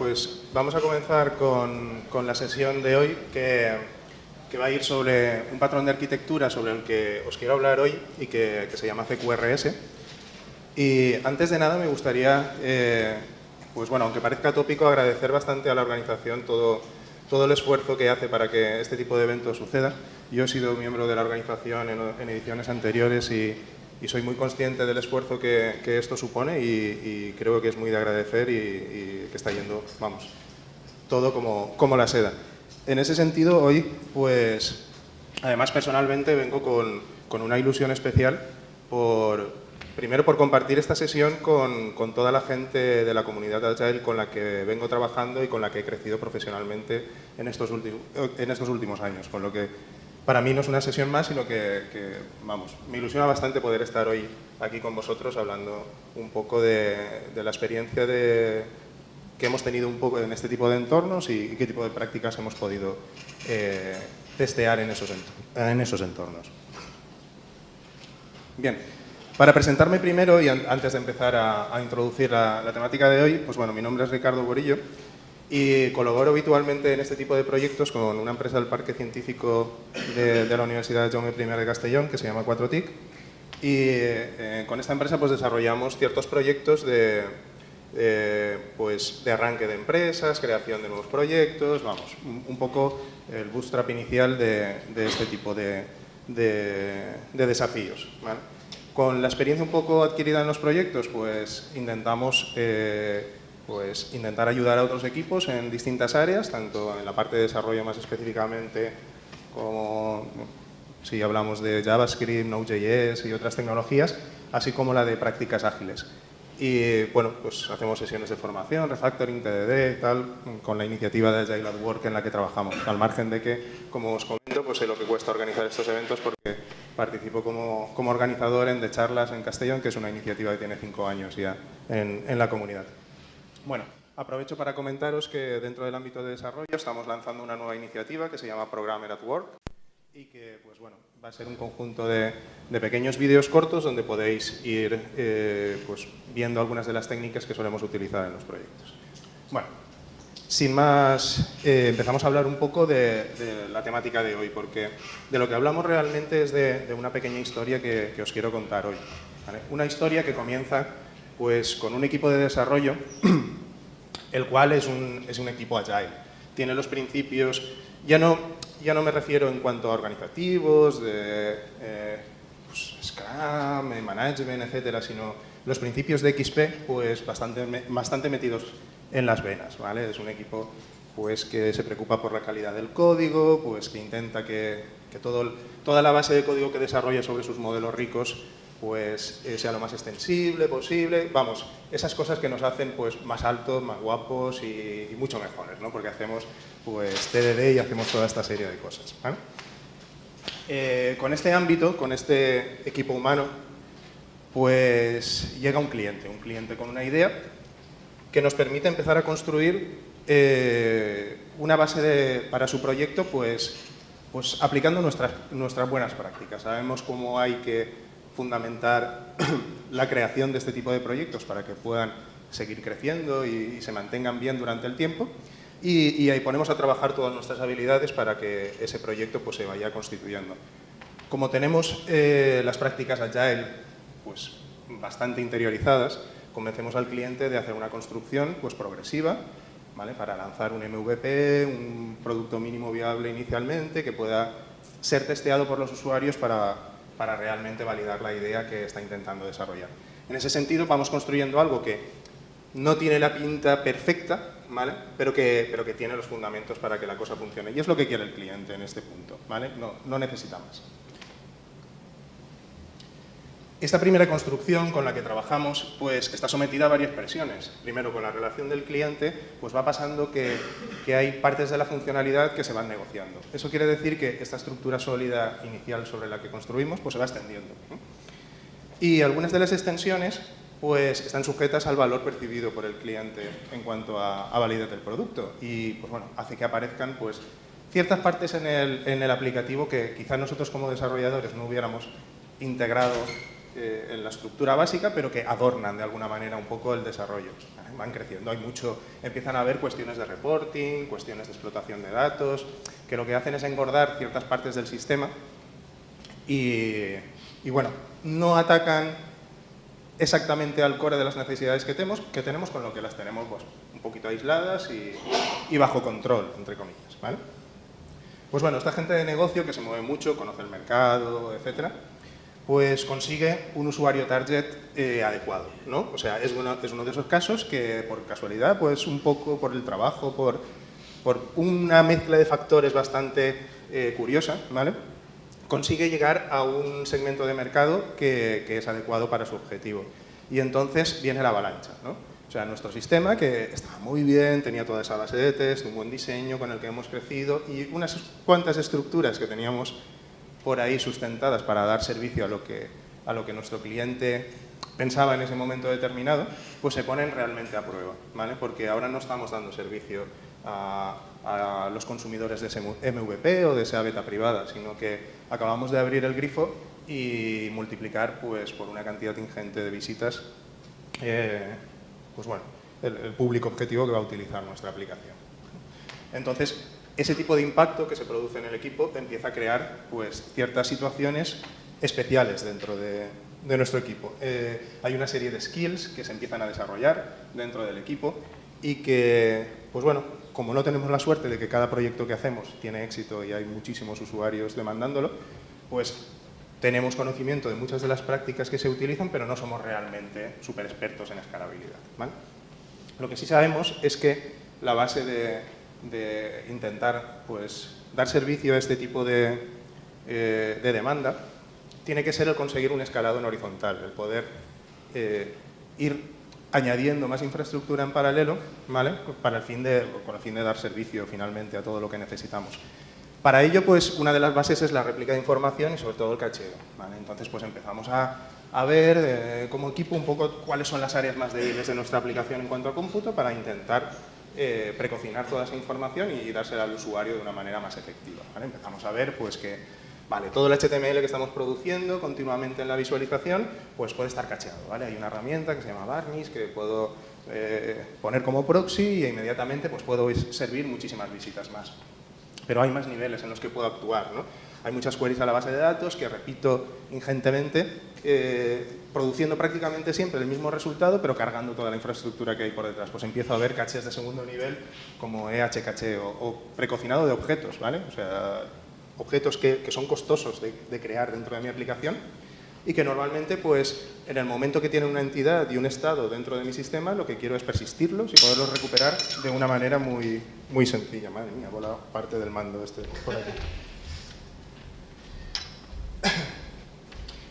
pues vamos a comenzar con la sesión de hoy que va a ir sobre un patrón de arquitectura sobre el que os quiero hablar hoy y que se llama CQRS. Y antes de nada me gustaría, pues bueno, aunque parezca tópico, agradecer bastante a la organización todo el esfuerzo que hace para que este tipo de eventos suceda. Yo he sido miembro de la organización en ediciones anteriores y soy muy consciente del esfuerzo que esto supone y creo que es muy de agradecer y que está yendo, vamos, todo como la seda. En ese sentido, hoy, pues, además personalmente vengo con una ilusión especial primero por compartir esta sesión con toda la gente de la comunidad Agile con la que vengo trabajando y con la que he crecido profesionalmente en estos últimos años, con lo que para mí no es una sesión más, sino que vamos, me ilusiona bastante poder estar hoy aquí con vosotros hablando un poco de la experiencia que hemos tenido un poco en este tipo de entornos y qué tipo de prácticas hemos podido testear en esos entornos. Bien, para presentarme primero y antes de empezar a introducir la temática de hoy, pues bueno, mi nombre es Ricardo Borillo y colaboro habitualmente en este tipo de proyectos con una empresa del Parque Científico de la Universidad Jaume I de Castellón que se llama 4TIC y con esta empresa pues desarrollamos ciertos proyectos de arranque de empresas, creación de nuevos proyectos, vamos, un poco el bootstrap inicial de este tipo de desafíos, ¿vale? Con la experiencia un poco adquirida en los proyectos, pues intentamos intentar ayudar a otros equipos en distintas áreas, tanto en la parte de desarrollo más específicamente como si hablamos de JavaScript, Node.js y otras tecnologías, así como la de prácticas ágiles. Y bueno, pues hacemos sesiones de formación, refactoring, TDD, tal, con la iniciativa de Agile at Work en la que trabajamos. Al margen de que, como os comento, pues sé lo que cuesta organizar estos eventos porque participo como organizador en The Charlas en Castellón, que es una iniciativa que tiene 5 años ya en la comunidad. Bueno, aprovecho para comentaros que dentro del ámbito de desarrollo estamos lanzando una nueva iniciativa que se llama Programmer at Work y que, pues bueno, va a ser un conjunto de pequeños vídeos cortos donde podéis ir pues, viendo algunas de las técnicas que solemos utilizar en los proyectos. Bueno, sin más, empezamos a hablar un poco de la temática de hoy, porque de lo que hablamos realmente es de una pequeña historia que os quiero contar hoy, ¿vale? Una historia que comienza pues, con un equipo de desarrollo, el cual es un equipo Agile. Tiene los principios, ya no me refiero en cuanto a organizativos, de Scrum, Management, etcétera, sino los principios de XP, pues bastante metidos en las venas, ¿vale? Es un equipo pues, que se preocupa por la calidad del código, pues, que intenta que toda la base de código que desarrolla sobre sus modelos ricos pues, sea lo más extensible posible. Vamos, esas cosas que nos hacen pues, más altos, más guapos y mucho mejores, ¿no? Porque hacemos pues, TDD y hacemos toda esta serie de cosas, ¿vale? Con este ámbito, con este equipo humano, pues llega un cliente con una idea que nos permite empezar a construir una base para su proyecto pues aplicando nuestras buenas prácticas. Sabemos cómo hay que fundamentar la creación de este tipo de proyectos para que puedan seguir creciendo y se mantengan bien durante el tiempo y ahí ponemos a trabajar todas nuestras habilidades para que ese proyecto pues, se vaya constituyendo. Como tenemos las prácticas Agile pues, bastante interiorizadas, convencemos al cliente de hacer una construcción pues, progresiva, ¿vale? Para lanzar un MVP, un producto mínimo viable inicialmente, que pueda ser testeado por los usuarios para realmente validar la idea que está intentando desarrollar. En ese sentido, vamos construyendo algo que no tiene la pinta perfecta, ¿vale? pero que tiene los fundamentos para que la cosa funcione. Y es lo que quiere el cliente en este punto, ¿vale? No necesita más. Esta primera construcción con la que trabajamos pues, está sometida a varias presiones. Primero, con la relación del cliente, pues va pasando que hay partes de la funcionalidad que se van negociando. Eso quiere decir que esta estructura sólida inicial sobre la que construimos pues, se va extendiendo, ¿no? Y algunas de las extensiones pues, están sujetas al valor percibido por el cliente en cuanto a validez del producto. Y pues, bueno, hace que aparezcan pues, ciertas partes en el aplicativo que quizás nosotros como desarrolladores no hubiéramos integrado en la estructura básica, pero que adornan de alguna manera un poco el desarrollo. Van creciendo, empiezan a haber cuestiones de reporting, cuestiones de explotación de datos, que lo que hacen es engordar ciertas partes del sistema y bueno, no atacan exactamente al core de las necesidades que tenemos, con lo que las tenemos pues, un poquito aisladas y bajo control, entre comillas, ¿vale? Pues bueno, esta gente de negocio que se mueve mucho, conoce el mercado, etcétera, pues consigue un usuario target adecuado, ¿no? O sea, es uno de esos casos que por casualidad, pues un poco por el trabajo, por una mezcla de factores bastante curiosa, ¿vale?, consigue llegar a un segmento de mercado que es adecuado para su objetivo. Y entonces viene la avalancha, ¿no? O sea, nuestro sistema, que estaba muy bien, tenía toda esa base de test, un buen diseño con el que hemos crecido y unas cuantas estructuras que teníamos por ahí sustentadas para dar servicio a lo que nuestro cliente pensaba en ese momento determinado, pues se ponen realmente a prueba, ¿vale? Porque ahora no estamos dando servicio a los consumidores de ese MVP o de esa beta privada, sino que acabamos de abrir el grifo y multiplicar pues, por una cantidad ingente de visitas pues bueno, el público objetivo que va a utilizar nuestra aplicación. Entonces, ese tipo de impacto que se produce en el equipo empieza a crear pues, ciertas situaciones especiales dentro de nuestro equipo. Hay una serie de skills que se empiezan a desarrollar dentro del equipo y que, pues bueno, como no tenemos la suerte de que cada proyecto que hacemos tiene éxito y hay muchísimos usuarios demandándolo, pues tenemos conocimiento de muchas de las prácticas que se utilizan, pero no somos realmente súper expertos en escalabilidad, ¿vale? Lo que sí sabemos es que la base de intentar pues, dar servicio a este tipo de demanda tiene que ser el conseguir un escalado en horizontal, el poder ir añadiendo más infraestructura en paralelo, ¿vale?, con el fin de dar servicio finalmente a todo lo que necesitamos. Para ello, pues, una de las bases es la réplica de información y sobre todo el cacheo, ¿vale? Entonces, pues empezamos a ver como equipo un poco cuáles son las áreas más débiles de nuestra aplicación en cuanto a cómputo para intentar precocinar toda esa información y dársela al usuario de una manera más efectiva, ¿vale? Empezamos a ver pues que vale, todo el HTML que estamos produciendo continuamente en la visualización pues puede estar cacheado, ¿vale? Hay una herramienta que se llama Varnish que puedo poner como proxy y inmediatamente pues puedo servir muchísimas visitas más. Pero hay más niveles en los que puedo actuar, ¿no? Hay muchas queries a la base de datos que repito ingentemente, produciendo prácticamente siempre el mismo resultado, pero cargando toda la infraestructura que hay por detrás. Pues empiezo a ver cachés de segundo nivel como EH caché o precocinado de objetos, ¿vale? O sea, objetos que son costosos de crear dentro de mi aplicación y que normalmente, pues, en el momento que tienen una entidad y un estado dentro de mi sistema, lo que quiero es persistirlos y poderlos recuperar de una manera muy, muy sencilla. Madre mía, ha volado parte del mando este por aquí.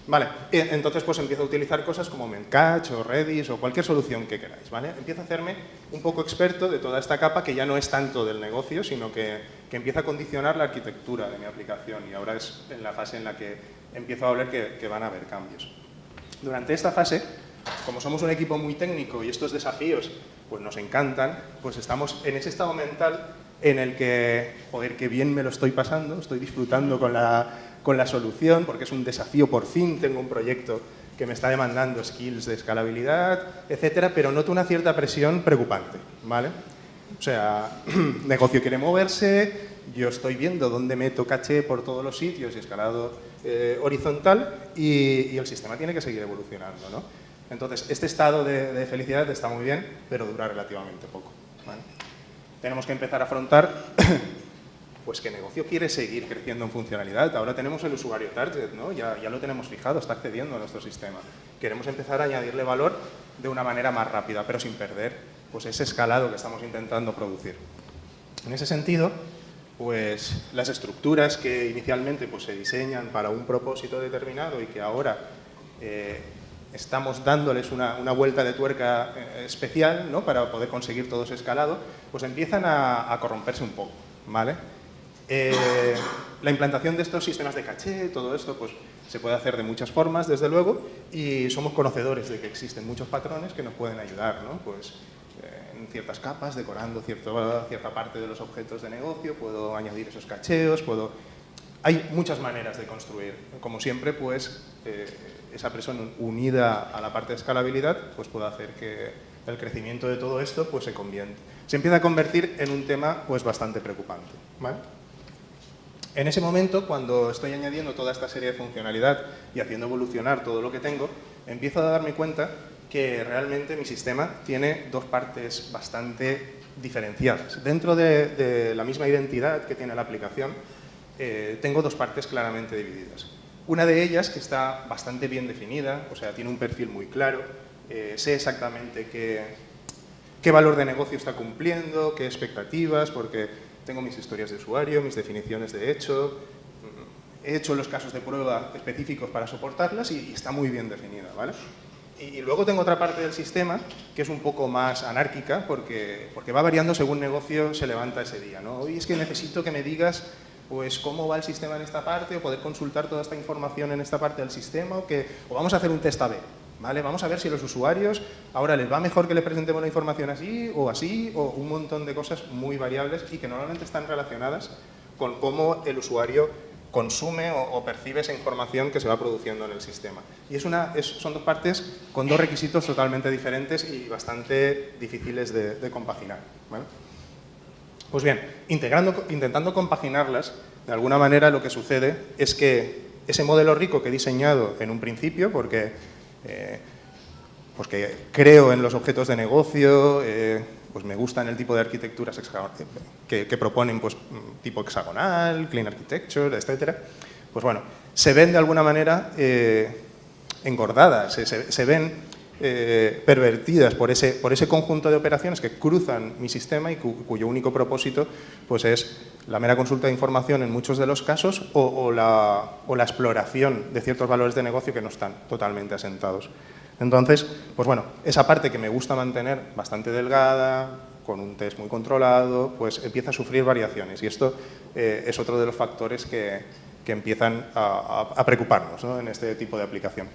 Vale, entonces pues empiezo a utilizar cosas como Memcache o Redis o cualquier solución que queráis, ¿vale? Empiezo a hacerme un poco experto de toda esta capa que ya no es tanto del negocio, sino que empieza a condicionar la arquitectura de mi aplicación y ahora es en la fase en la que empiezo a oler que van a haber cambios. Durante esta fase, como somos un equipo muy técnico y estos desafíos pues nos encantan, pues estamos en ese estado mental en el que, joder, qué bien me lo estoy pasando, estoy disfrutando con la solución, porque es un desafío, por fin tengo un proyecto que me está demandando skills de escalabilidad, etcétera, pero noto una cierta presión preocupante, ¿vale? O sea, el negocio quiere moverse, yo estoy viendo dónde meto caché por todos los sitios y escalado horizontal y el sistema tiene que seguir evolucionando, ¿no? Entonces, este estado de felicidad está muy bien, pero dura relativamente poco, ¿vale? Tenemos que empezar a afrontar pues que el negocio quiere seguir creciendo en funcionalidad. Ahora tenemos el usuario target, ¿no? Ya lo tenemos fijado, está accediendo a nuestro sistema. Queremos empezar a añadirle valor de una manera más rápida, pero sin perder pues, ese escalado que estamos intentando producir. En ese sentido, pues las estructuras que inicialmente pues, se diseñan para un propósito determinado y que ahora estamos dándoles una vuelta de tuerca especial, ¿no? Para poder conseguir todo ese escalado, pues empiezan a corromperse un poco, ¿vale? La implantación de estos sistemas de caché, todo esto, pues se puede hacer de muchas formas, desde luego, y somos conocedores de que existen muchos patrones que nos pueden ayudar, ¿no? Pues en ciertas capas, decorando cierta parte de los objetos de negocio, puedo añadir esos cacheos, Hay muchas maneras de construir. Como siempre, pues esa presión unida a la parte de escalabilidad, pues puede hacer que el crecimiento de todo esto pues se empieza a convertir en un tema pues bastante preocupante, ¿vale? En ese momento, cuando estoy añadiendo toda esta serie de funcionalidad y haciendo evolucionar todo lo que tengo, empiezo a darme cuenta que realmente mi sistema tiene dos partes bastante diferenciadas. Dentro de la misma identidad que tiene la aplicación, tengo dos partes claramente divididas. Una de ellas que está bastante bien definida, o sea, tiene un perfil muy claro, sé exactamente qué valor de negocio está cumpliendo, qué expectativas, porque tengo mis historias de usuario, mis definiciones de hecho, he hecho los casos de prueba específicos para soportarlas y está muy bien definida, ¿vale? Y luego tengo otra parte del sistema que es un poco más anárquica porque va variando según negocio se levanta ese día, ¿no? Hoy es que necesito que me digas pues cómo va el sistema en esta parte o poder consultar toda esta información en esta parte del sistema o vamos a hacer un test A/B, ¿vale? Vamos a ver si a los usuarios ahora les va mejor que le presentemos la información así o un montón de cosas muy variables y que normalmente están relacionadas con cómo el usuario consume o percibe esa información que se va produciendo en el sistema. Y son dos partes con dos requisitos totalmente diferentes y bastante difíciles de compaginar, ¿vale? Pues bien, intentando compaginarlas, de alguna manera lo que sucede es que ese modelo rico que he diseñado en un principio, porque creo en los objetos de negocio, pues me gustan el tipo de arquitecturas que proponen pues, tipo hexagonal, clean architecture, etcétera, pues bueno, se ven de alguna manera engordadas, se ven pervertidas por ese conjunto de operaciones que cruzan mi sistema y cuyo único propósito pues, es la mera consulta de información en muchos de los casos o la exploración de ciertos valores de negocio que no están totalmente asentados. Entonces, pues bueno, esa parte que me gusta mantener bastante delgada, con un test muy controlado, pues empieza a sufrir variaciones y esto es otro de los factores que empiezan a preocuparnos, ¿no? En este tipo de aplicación.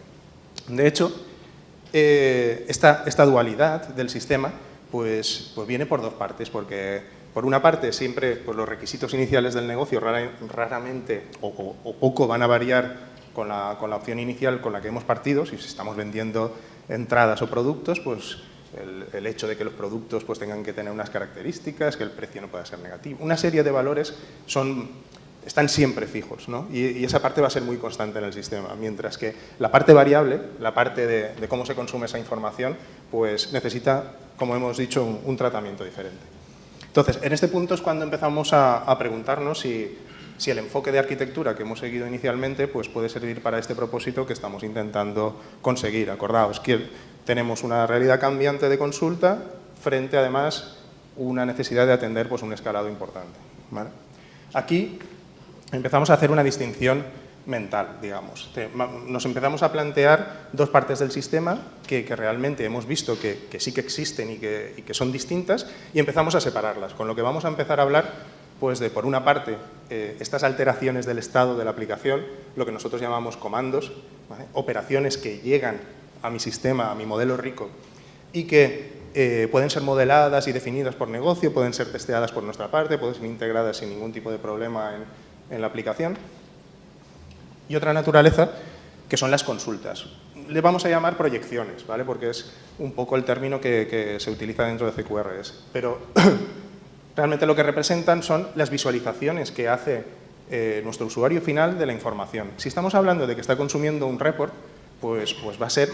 De hecho, esta dualidad del sistema pues viene por dos partes, porque por una parte siempre pues, los requisitos iniciales del negocio raramente o poco van a variar con la opción inicial con la que hemos partido. Si estamos vendiendo entradas o productos, pues el hecho de que los productos pues, tengan que tener unas características, que el precio no pueda ser negativo, una serie de valores están siempre fijos, ¿no? Y esa parte va a ser muy constante en el sistema, mientras que la parte variable, la parte de cómo se consume esa información, pues necesita, como hemos dicho, un tratamiento diferente. Entonces, en este punto es cuando empezamos a preguntarnos si el enfoque de arquitectura que hemos seguido inicialmente pues puede servir para este propósito que estamos intentando conseguir. Acordaos que tenemos una realidad cambiante de consulta frente, además, una necesidad de atender pues, un escalado importante, ¿vale? Aquí empezamos a hacer una distinción mental, digamos. Nos empezamos a plantear dos partes del sistema que realmente hemos visto que sí que existen y que son distintas y empezamos a separarlas, con lo que vamos a empezar a hablar pues de, por una parte, estas alteraciones del estado de la aplicación, lo que nosotros llamamos comandos, ¿vale? Operaciones que llegan a mi sistema, a mi modelo rico y que pueden ser modeladas y definidas por negocio, pueden ser testeadas por nuestra parte, pueden ser integradas sin ningún tipo de problema en la aplicación. Y otra naturaleza, que son las consultas. Le vamos a llamar proyecciones, ¿vale? Porque es un poco el término que se utiliza dentro de CQRS. Pero realmente lo que representan son las visualizaciones que hace nuestro usuario final de la información. Si estamos hablando de que está consumiendo un report, pues va a ser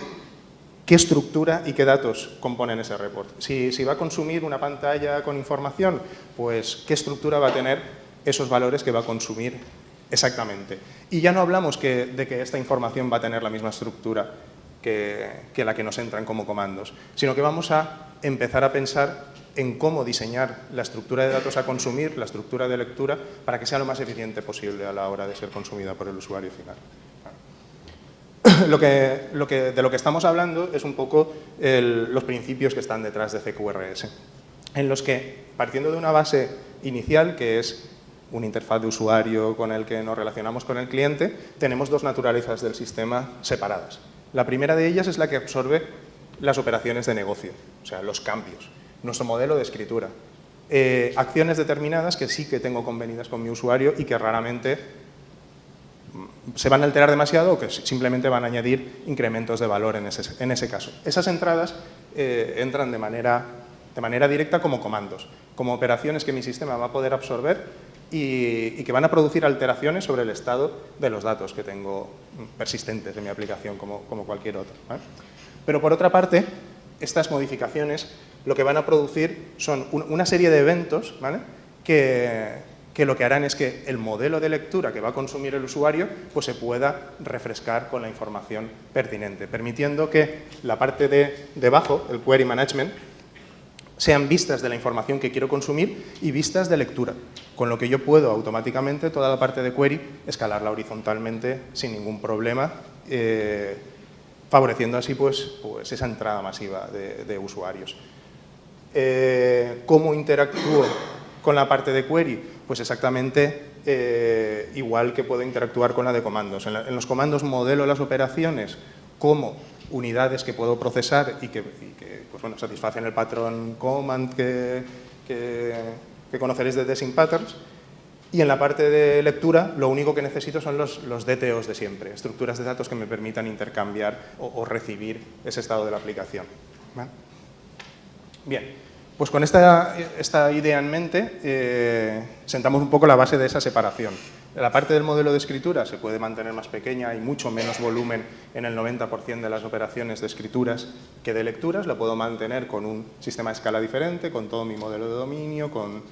qué estructura y qué datos componen ese report. Si va a consumir una pantalla con información, pues qué estructura va a tener esos valores que va a consumir exactamente. Y ya no hablamos de que esta información va a tener la misma estructura que la que nos entran como comandos, sino que vamos a empezar a pensar en cómo diseñar la estructura de datos a consumir, la estructura de lectura, para que sea lo más eficiente posible a la hora de ser consumida por el usuario final. De lo que estamos hablando es un poco los principios que están detrás de CQRS, en los que, partiendo de una base inicial, que es una interfaz de usuario con el que nos relacionamos con el cliente, tenemos dos naturalezas del sistema separadas. La primera de ellas es la que absorbe las operaciones de negocio, o sea, los cambios, nuestro modelo de escritura. Acciones determinadas que sí que tengo convenidas con mi usuario y que raramente se van a alterar demasiado o que simplemente van a añadir incrementos de valor en ese caso. Esas entradas entran de manera directa como comandos, como operaciones que mi sistema va a poder absorber y que van a producir alteraciones sobre el estado de los datos que tengo persistentes en mi aplicación, como cualquier otro, ¿vale? Pero por otra parte, estas modificaciones lo que van a producir son una serie de eventos, ¿vale?, que lo que harán es que el modelo de lectura que va a consumir el usuario pues se pueda refrescar con la información pertinente, permitiendo que la parte de debajo, el query management, sean vistas de la información que quiero consumir y vistas de lectura, con lo que yo puedo automáticamente toda la parte de query escalarla horizontalmente sin ningún problema, favoreciendo así pues esa entrada masiva de usuarios. ¿Cómo interactúo con la parte de query? Pues exactamente igual que puedo interactuar con la de comandos. En los comandos modelo las operaciones como unidades que puedo procesar y que pues bueno, satisfacen el patrón command que conoceréis de Desync Patterns. Y en la parte de lectura, lo único que necesito son los DTOs de siempre, estructuras de datos que me permitan intercambiar o recibir ese estado de la aplicación, ¿vale? Bien, pues con esta idea en mente, sentamos un poco la base de esa separación. La parte del modelo de escritura se puede mantener más pequeña, hay mucho menos volumen en el 90% de las operaciones de escrituras que de lecturas, la puedo mantener con un sistema de escala diferente, con todo mi modelo de dominio, con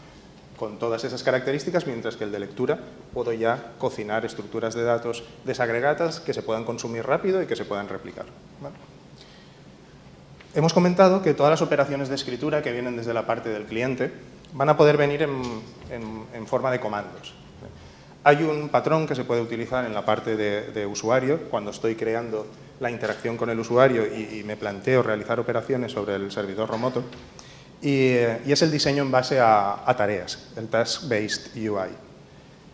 todas esas características, mientras que el de lectura puedo ya cocinar estructuras de datos desagregadas que se puedan consumir rápido y que se puedan replicar, ¿vale? Hemos comentado que todas las operaciones de escritura que vienen desde la parte del cliente van a poder venir en forma de comandos. Hay un patrón que se puede utilizar en la parte de usuario cuando estoy creando la interacción con el usuario y me planteo realizar operaciones sobre el servidor remoto, y es el diseño en base a tareas, el Task-Based UI.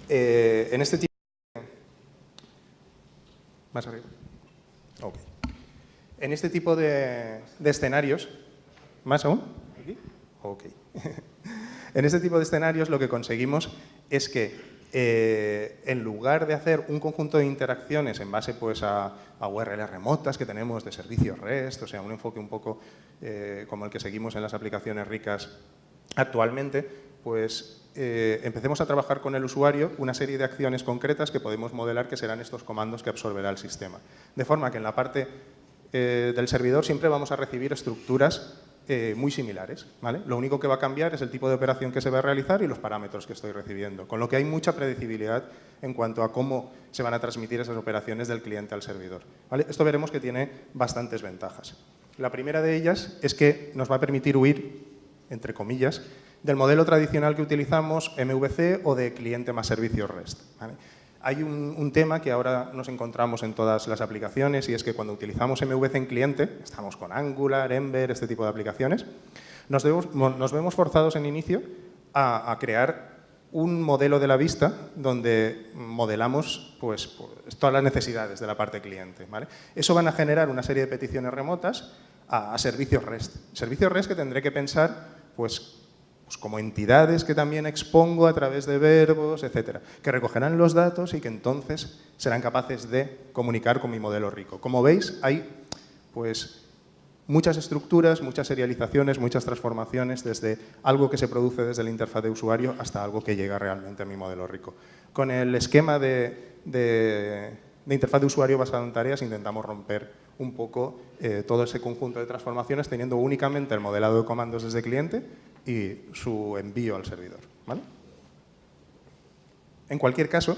En este tipo ¿Más arriba? Ok. En este tipo de escenarios, ¿más aún? ¿Aquí? Ok. En este tipo de escenarios lo que conseguimos es que en lugar de hacer un conjunto de interacciones en base pues, a URLs remotas que tenemos de servicios REST, o sea, un enfoque un poco como el que seguimos en las aplicaciones ricas actualmente, pues empecemos a trabajar con el usuario una serie de acciones concretas que podemos modelar que serán estos comandos que absorberá el sistema. De forma que en la parte del servidor siempre vamos a recibir estructuras muy similares, ¿vale? Lo único que va a cambiar es el tipo de operación que se va a realizar y los parámetros que estoy recibiendo, con lo que hay mucha predecibilidad en cuanto a cómo se van a transmitir esas operaciones del cliente al servidor, ¿vale? Esto veremos que tiene bastantes ventajas. La primera de ellas es que nos va a permitir huir, entre comillas, del modelo tradicional que utilizamos, MVC o de cliente más servicios REST, ¿vale? Hay un tema que ahora nos encontramos en todas las aplicaciones y es que cuando utilizamos MVC en cliente, estamos con Angular, Ember, este tipo de aplicaciones, nos vemos forzados en inicio a crear un modelo de la vista donde modelamos pues, todas las necesidades de la parte cliente, ¿vale? Eso van a generar una serie de peticiones remotas a servicios REST. Servicios REST que tendré que pensar pues como entidades que también expongo a través de verbos, etcétera, que recogerán los datos y que entonces serán capaces de comunicar con mi modelo rico. Como veis, hay pues muchas estructuras, muchas serializaciones, muchas transformaciones, desde algo que se produce desde la interfaz de usuario hasta algo que llega realmente a mi modelo rico. Con el esquema de interfaz de usuario basado en tareas intentamos romper un poco todo ese conjunto de transformaciones teniendo únicamente el modelado de comandos desde cliente y su envío al servidor, ¿vale? En cualquier caso,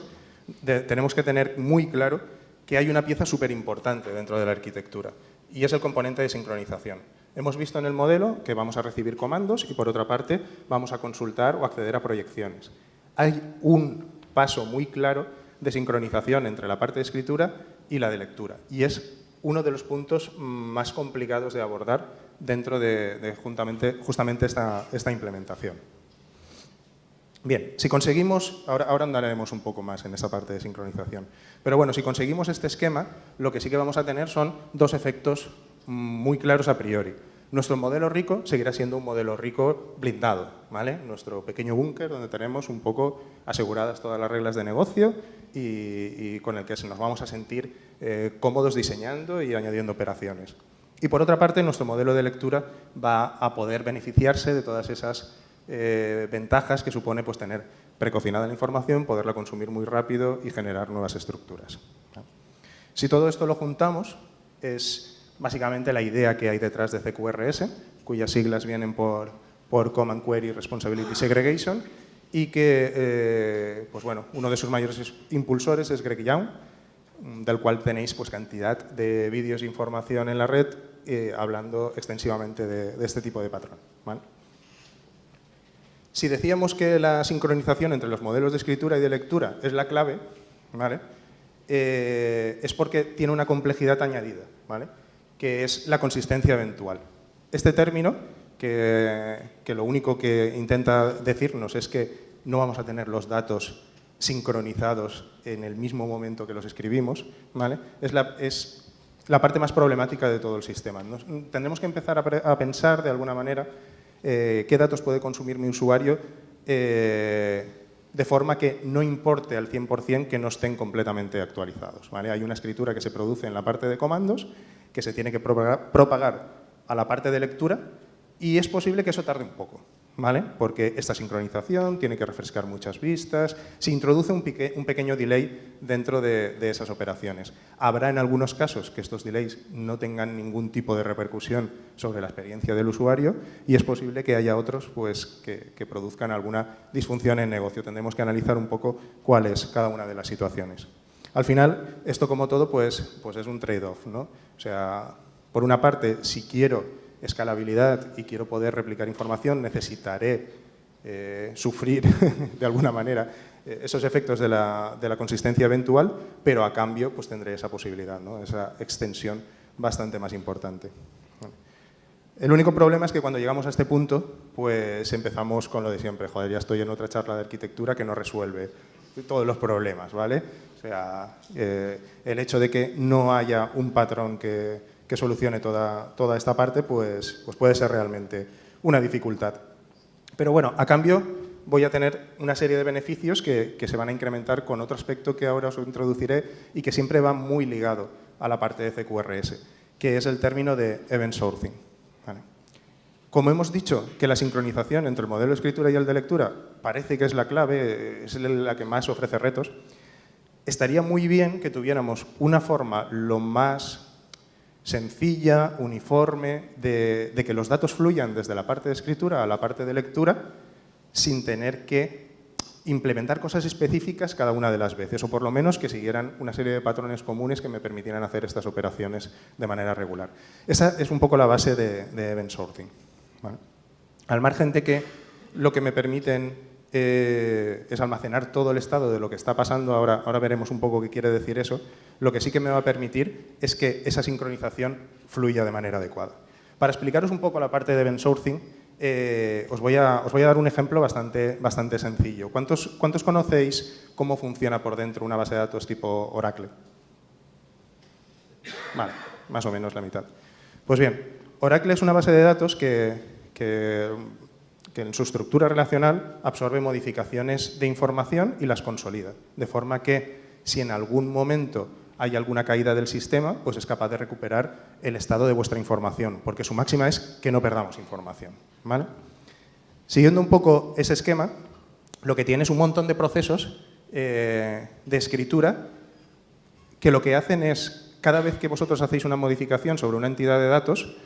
tenemos que tener muy claro que hay una pieza súper importante dentro de la arquitectura y es el componente de sincronización. Hemos visto en el modelo que vamos a recibir comandos y, por otra parte, vamos a consultar o acceder a proyecciones. Hay un paso muy claro de sincronización entre la parte de escritura y la de lectura y es uno de los puntos más complicados de abordar dentro de justamente esta implementación. Bien, si conseguimos, ahora andaremos un poco más en esta parte de sincronización, pero bueno, si conseguimos este esquema, lo que sí que vamos a tener son dos efectos muy claros a priori. Nuestro modelo rico seguirá siendo un modelo rico blindado, ¿vale? Nuestro pequeño búnker donde tenemos un poco aseguradas todas las reglas de negocio y con el que nos vamos a sentir cómodos diseñando y añadiendo operaciones. Y por otra parte, nuestro modelo de lectura va a poder beneficiarse de todas esas ventajas que supone pues, tener precocinada la información, poderla consumir muy rápido y generar nuevas estructuras. Si todo esto lo juntamos, es básicamente la idea que hay detrás de CQRS, cuyas siglas vienen por Command Query Responsibility Segregation, y que pues bueno, uno de sus mayores impulsores es Greg Young, del cual tenéis pues, cantidad de vídeos e información en la red hablando extensivamente de este tipo de patrón, ¿vale? Si decíamos que la sincronización entre los modelos de escritura y de lectura es la clave, ¿vale? Es porque tiene una complejidad añadida, ¿vale? Que es la consistencia eventual. Este término, que lo único que intenta decirnos es que no vamos a tener los datos sincronizados en el mismo momento que los escribimos, ¿vale? Es la parte más problemática de todo el sistema. Tendremos que empezar a pensar de alguna manera qué datos puede consumir mi usuario de forma que no importe al 100% que no estén completamente actualizados, ¿vale? Hay una escritura que se produce en la parte de comandos que se tiene que propagar a la parte de lectura y es posible que eso tarde un poco, ¿vale? Porque esta sincronización tiene que refrescar muchas vistas, se introduce un pequeño delay dentro de esas operaciones. Habrá en algunos casos que estos delays no tengan ningún tipo de repercusión sobre la experiencia del usuario y es posible que haya otros pues, que produzcan alguna disfunción en negocio. Tendremos que analizar un poco cuál es cada una de las situaciones. Al final, esto como todo, pues es un trade-off, ¿no? O sea, por una parte, si quiero escalabilidad y quiero poder replicar información, necesitaré sufrir de alguna manera esos efectos de la consistencia eventual, pero a cambio pues tendré esa posibilidad, ¿no? Esa extensión bastante más importante. Bueno. El único problema es que cuando llegamos a este punto, pues empezamos con lo de siempre. Joder, ya estoy en otra charla de arquitectura que no resuelve todos los problemas, ¿vale? O sea, el hecho de que no haya un patrón que solucione toda esta parte, pues puede ser realmente una dificultad. Pero bueno, a cambio voy a tener una serie de beneficios que se van a incrementar con otro aspecto que ahora os introduciré y que siempre va muy ligado a la parte de CQRS, que es el término de event sourcing, ¿vale? Como hemos dicho que la sincronización entre el modelo de escritura y el de lectura parece que es la clave, es la que más ofrece retos, estaría muy bien que tuviéramos una forma lo más sencilla, uniforme, de que los datos fluyan desde la parte de escritura a la parte de lectura sin tener que implementar cosas específicas cada una de las veces, o por lo menos que siguieran una serie de patrones comunes que me permitieran hacer estas operaciones de manera regular. Esa es un poco la base de event sourcing, ¿vale? Al margen de que lo que me permiten es almacenar todo el estado de lo que está pasando, ahora veremos un poco qué quiere decir eso, lo que sí que me va a permitir es que esa sincronización fluya de manera adecuada. Para explicaros un poco la parte de event sourcing, os voy a dar un ejemplo bastante sencillo. ¿Cuántos conocéis cómo funciona por dentro una base de datos tipo Oracle? Vale, más o menos la mitad. Pues bien, Oracle es una base de datos que en su estructura relacional absorbe modificaciones de información y las consolida, de forma que si en algún momento hay alguna caída del sistema, pues es capaz de recuperar el estado de vuestra información, porque su máxima es que no perdamos información, ¿vale? Siguiendo un poco ese esquema, lo que tiene es un montón de procesos de escritura que lo que hacen es, cada vez que vosotros hacéis una modificación sobre una entidad de datos,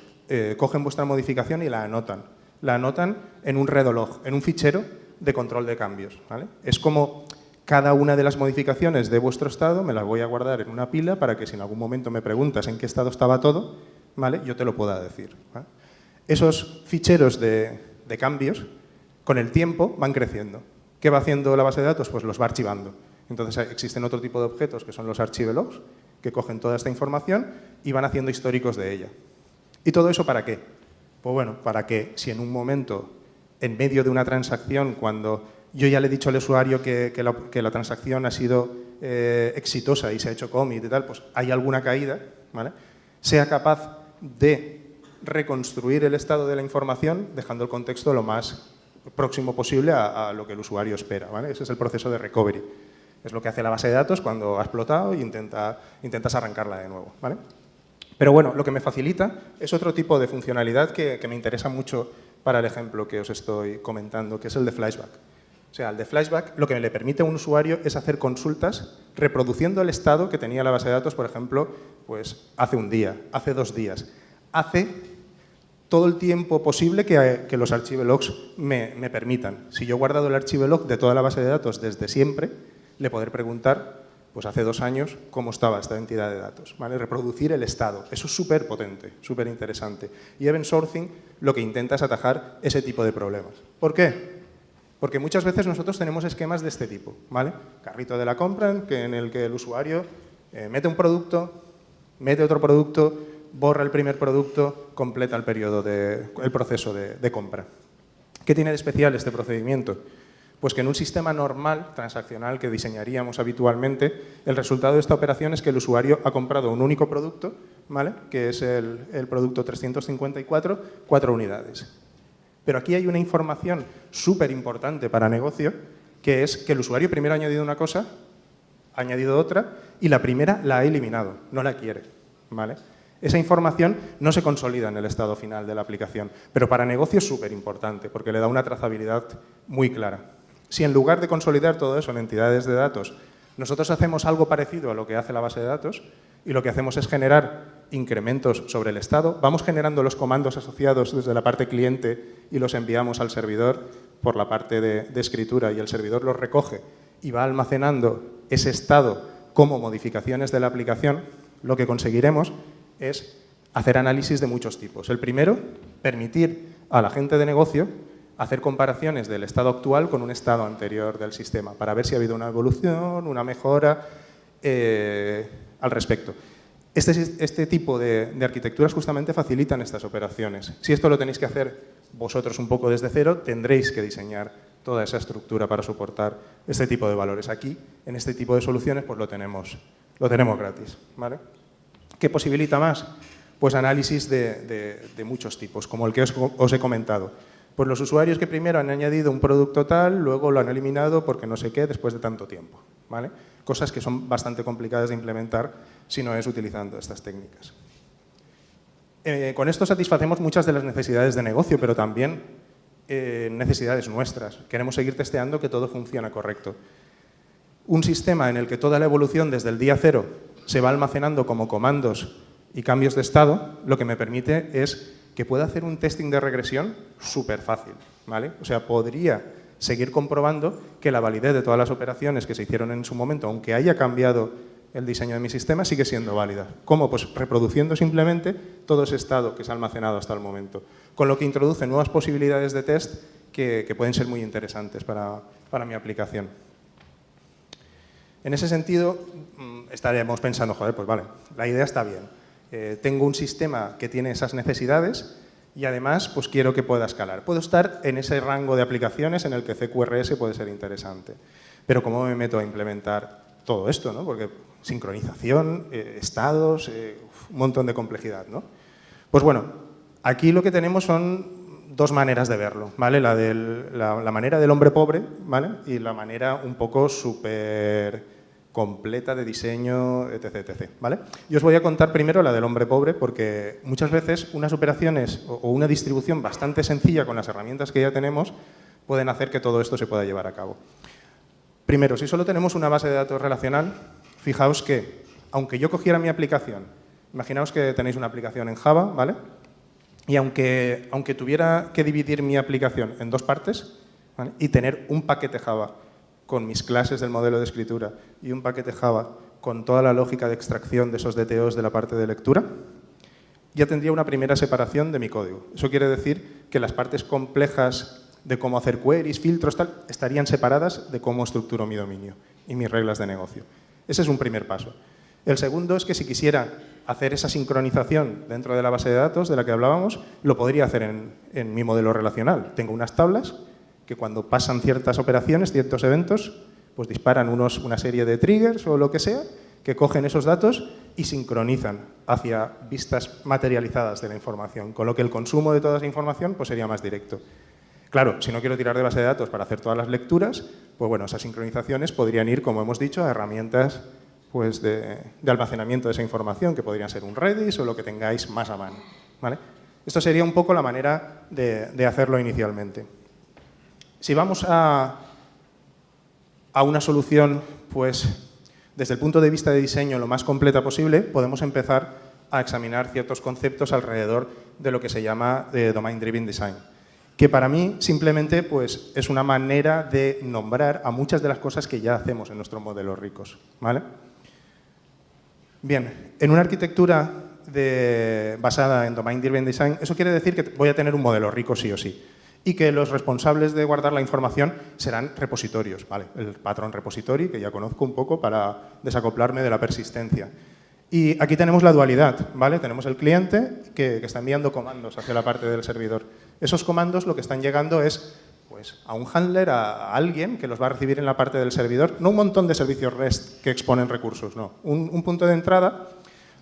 cogen vuestra modificación y la anotan. La anotan en un redolog, en un fichero de control de cambios, ¿vale? Es como cada una de las modificaciones de vuestro estado me las voy a guardar en una pila para que si en algún momento me preguntas en qué estado estaba todo, ¿vale? Yo te lo pueda decir, ¿vale? Esos ficheros de cambios, con el tiempo, van creciendo. ¿Qué va haciendo la base de datos? Pues los va archivando. Entonces existen otro tipo de objetos que son los archivelogs, que cogen toda esta información y van haciendo históricos de ella. ¿Y todo eso para qué? Pues bueno, para que si en un momento, en medio de una transacción, cuando yo ya le he dicho al usuario que la transacción ha sido exitosa y se ha hecho commit y tal, pues hay alguna caída, ¿vale? Sea capaz de reconstruir el estado de la información dejando el contexto lo más próximo posible a lo que el usuario espera, ¿vale? Ese es el proceso de recovery. Es lo que hace la base de datos cuando ha explotado y intentas arrancarla de nuevo, ¿vale? Pero bueno, lo que me facilita es otro tipo de funcionalidad que me interesa mucho para el ejemplo que os estoy comentando, que es el de flashback. O sea, el de flashback lo que le permite a un usuario es hacer consultas reproduciendo el estado que tenía la base de datos, por ejemplo, pues hace un día, hace 2 días, hace todo el tiempo posible que los archivelogs me permitan. Si yo he guardado el archivelog de toda la base de datos desde siempre, le podré preguntar, pues hace 2 años, cómo estaba esta entidad de datos, ¿vale? Reproducir el estado. Eso es súper potente, súper interesante. Y Event Sourcing lo que intenta es atajar ese tipo de problemas. ¿Por qué? Porque muchas veces nosotros tenemos esquemas de este tipo, ¿vale? Carrito de la compra en el que el usuario mete un producto, mete otro producto, borra el primer producto, completa el proceso de compra. ¿Qué tiene de especial este procedimiento? Pues que en un sistema normal, transaccional, que diseñaríamos habitualmente, el resultado de esta operación es que el usuario ha comprado un único producto, ¿vale? Que es el producto 354, 4 unidades. Pero aquí hay una información súper importante para negocio, que es que el usuario primero ha añadido una cosa, ha añadido otra, y la primera la ha eliminado, no la quiere, ¿vale? Esa información no se consolida en el estado final de la aplicación, pero para negocio es súper importante, porque le da una trazabilidad muy clara. Si en lugar de consolidar todo eso en entidades de datos, nosotros hacemos algo parecido a lo que hace la base de datos, y lo que hacemos es generar incrementos sobre el estado, vamos generando los comandos asociados desde la parte cliente y los enviamos al servidor por la parte de escritura, y el servidor los recoge y va almacenando ese estado como modificaciones de la aplicación, lo que conseguiremos es hacer análisis de muchos tipos. El primero, permitir a la gente de negocio hacer comparaciones del estado actual con un estado anterior del sistema para ver si ha habido una evolución, una mejora al respecto. Este tipo de arquitecturas justamente facilitan estas operaciones. Si esto lo tenéis que hacer vosotros un poco desde cero, tendréis que diseñar toda esa estructura para soportar este tipo de valores. Aquí, en este tipo de soluciones, pues lo tenemos gratis, ¿vale? ¿Qué posibilita más? Pues análisis de muchos tipos, como el que os he comentado. Pues los usuarios que primero han añadido un producto tal, luego lo han eliminado porque no sé qué, después de tanto tiempo, ¿vale? Cosas que son bastante complicadas de implementar si no es utilizando estas técnicas. Con esto satisfacemos muchas de las necesidades de negocio, pero también necesidades nuestras. Queremos seguir testeando que todo funciona correcto. Un sistema en el que toda la evolución desde el día 0 se va almacenando como comandos y cambios de estado, lo que me permite es que pueda hacer un testing de regresión súper fácil, ¿vale? O sea, podría seguir comprobando que la validez de todas las operaciones que se hicieron en su momento, aunque haya cambiado el diseño de mi sistema, sigue siendo válida. ¿Cómo? Pues reproduciendo simplemente todo ese estado que se ha almacenado hasta el momento, con lo que introduce nuevas posibilidades de test que pueden ser muy interesantes para mi aplicación. En ese sentido, estaríamos pensando, joder, pues vale, la idea está bien. Tengo un sistema que tiene esas necesidades y además pues quiero que pueda escalar. Puedo estar en ese rango de aplicaciones en el que CQRS puede ser interesante. Pero ¿cómo me meto a implementar todo esto, ¿no? Porque sincronización, estados, un montón de complejidad, ¿no? Pues bueno, aquí lo que tenemos son 2 maneras de verlo, ¿vale? La manera del hombre pobre, ¿vale? Y la manera un poco súper completa de diseño, etc, etc, ¿vale? Yo os voy a contar primero la del hombre pobre porque muchas veces unas operaciones o una distribución bastante sencilla con las herramientas que ya tenemos pueden hacer que todo esto se pueda llevar a cabo. Primero, si solo tenemos una base de datos relacional, fijaos que, aunque yo cogiera mi aplicación, imaginaos que tenéis una aplicación en Java, ¿vale? Y aunque tuviera que dividir mi aplicación en 2 partes, ¿vale? Y tener un paquete Java con mis clases del modelo de escritura y un paquete Java con toda la lógica de extracción de esos DTOs de la parte de lectura, ya tendría una primera separación de mi código. Eso quiere decir que las partes complejas de cómo hacer queries, filtros, tal, estarían separadas de cómo estructuro mi dominio y mis reglas de negocio. Ese es un primer paso. El segundo es que si quisiera hacer esa sincronización dentro de la base de datos de la que hablábamos, lo podría hacer en mi modelo relacional. Tengo unas tablas que cuando pasan ciertas operaciones, ciertos eventos, pues disparan una serie de triggers o lo que sea, que cogen esos datos y sincronizan hacia vistas materializadas de la información, con lo que el consumo de toda esa información pues, sería más directo. Claro, si no quiero tirar de base de datos para hacer todas las lecturas, pues bueno, esas sincronizaciones podrían ir, como hemos dicho, a herramientas pues, de almacenamiento de esa información, que podrían ser un Redis o lo que tengáis más a mano, ¿vale? Esto sería un poco la manera de hacerlo inicialmente. Si vamos a una solución, pues, desde el punto de vista de diseño lo más completa posible, podemos empezar a examinar ciertos conceptos alrededor de lo que se llama Domain Driven Design, que para mí simplemente pues, es una manera de nombrar a muchas de las cosas que ya hacemos en nuestros modelos ricos, ¿vale? Bien, en una arquitectura basada en Domain Driven Design, eso quiere decir que voy a tener un modelo rico sí o sí, y que los responsables de guardar la información serán repositorios, ¿vale? El patrón repository, que ya conozco un poco para desacoplarme de la persistencia. Y aquí tenemos la dualidad, ¿vale? Tenemos el cliente que está enviando comandos hacia la parte del servidor. Esos comandos lo que están llegando es pues, a un handler, a alguien que los va a recibir en la parte del servidor, no un montón de servicios REST que exponen recursos, no. Un punto de entrada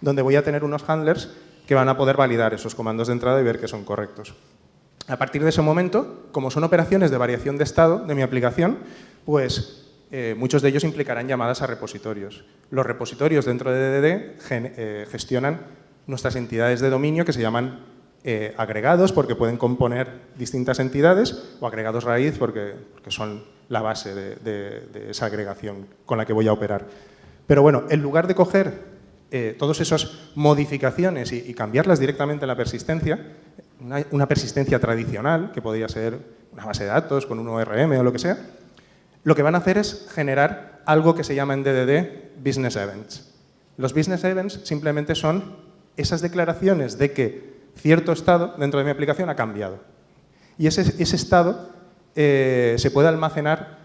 donde voy a tener unos handlers que van a poder validar esos comandos de entrada y ver que son correctos. A partir de ese momento, como son operaciones de variación de estado de mi aplicación, pues muchos de ellos implicarán llamadas a repositorios. Los repositorios dentro de DDD gestionan nuestras entidades de dominio que se llaman agregados porque pueden componer distintas entidades o agregados raíz porque son la base de esa agregación con la que voy a operar. Pero bueno, en lugar de coger todas esas modificaciones y cambiarlas directamente en la persistencia, una persistencia tradicional, que podría ser una base de datos con un ORM o lo que sea, lo que van a hacer es generar algo que se llama en DDD Business Events. Los Business Events simplemente son esas declaraciones de que cierto estado dentro de mi aplicación ha cambiado. Y ese estado se puede almacenar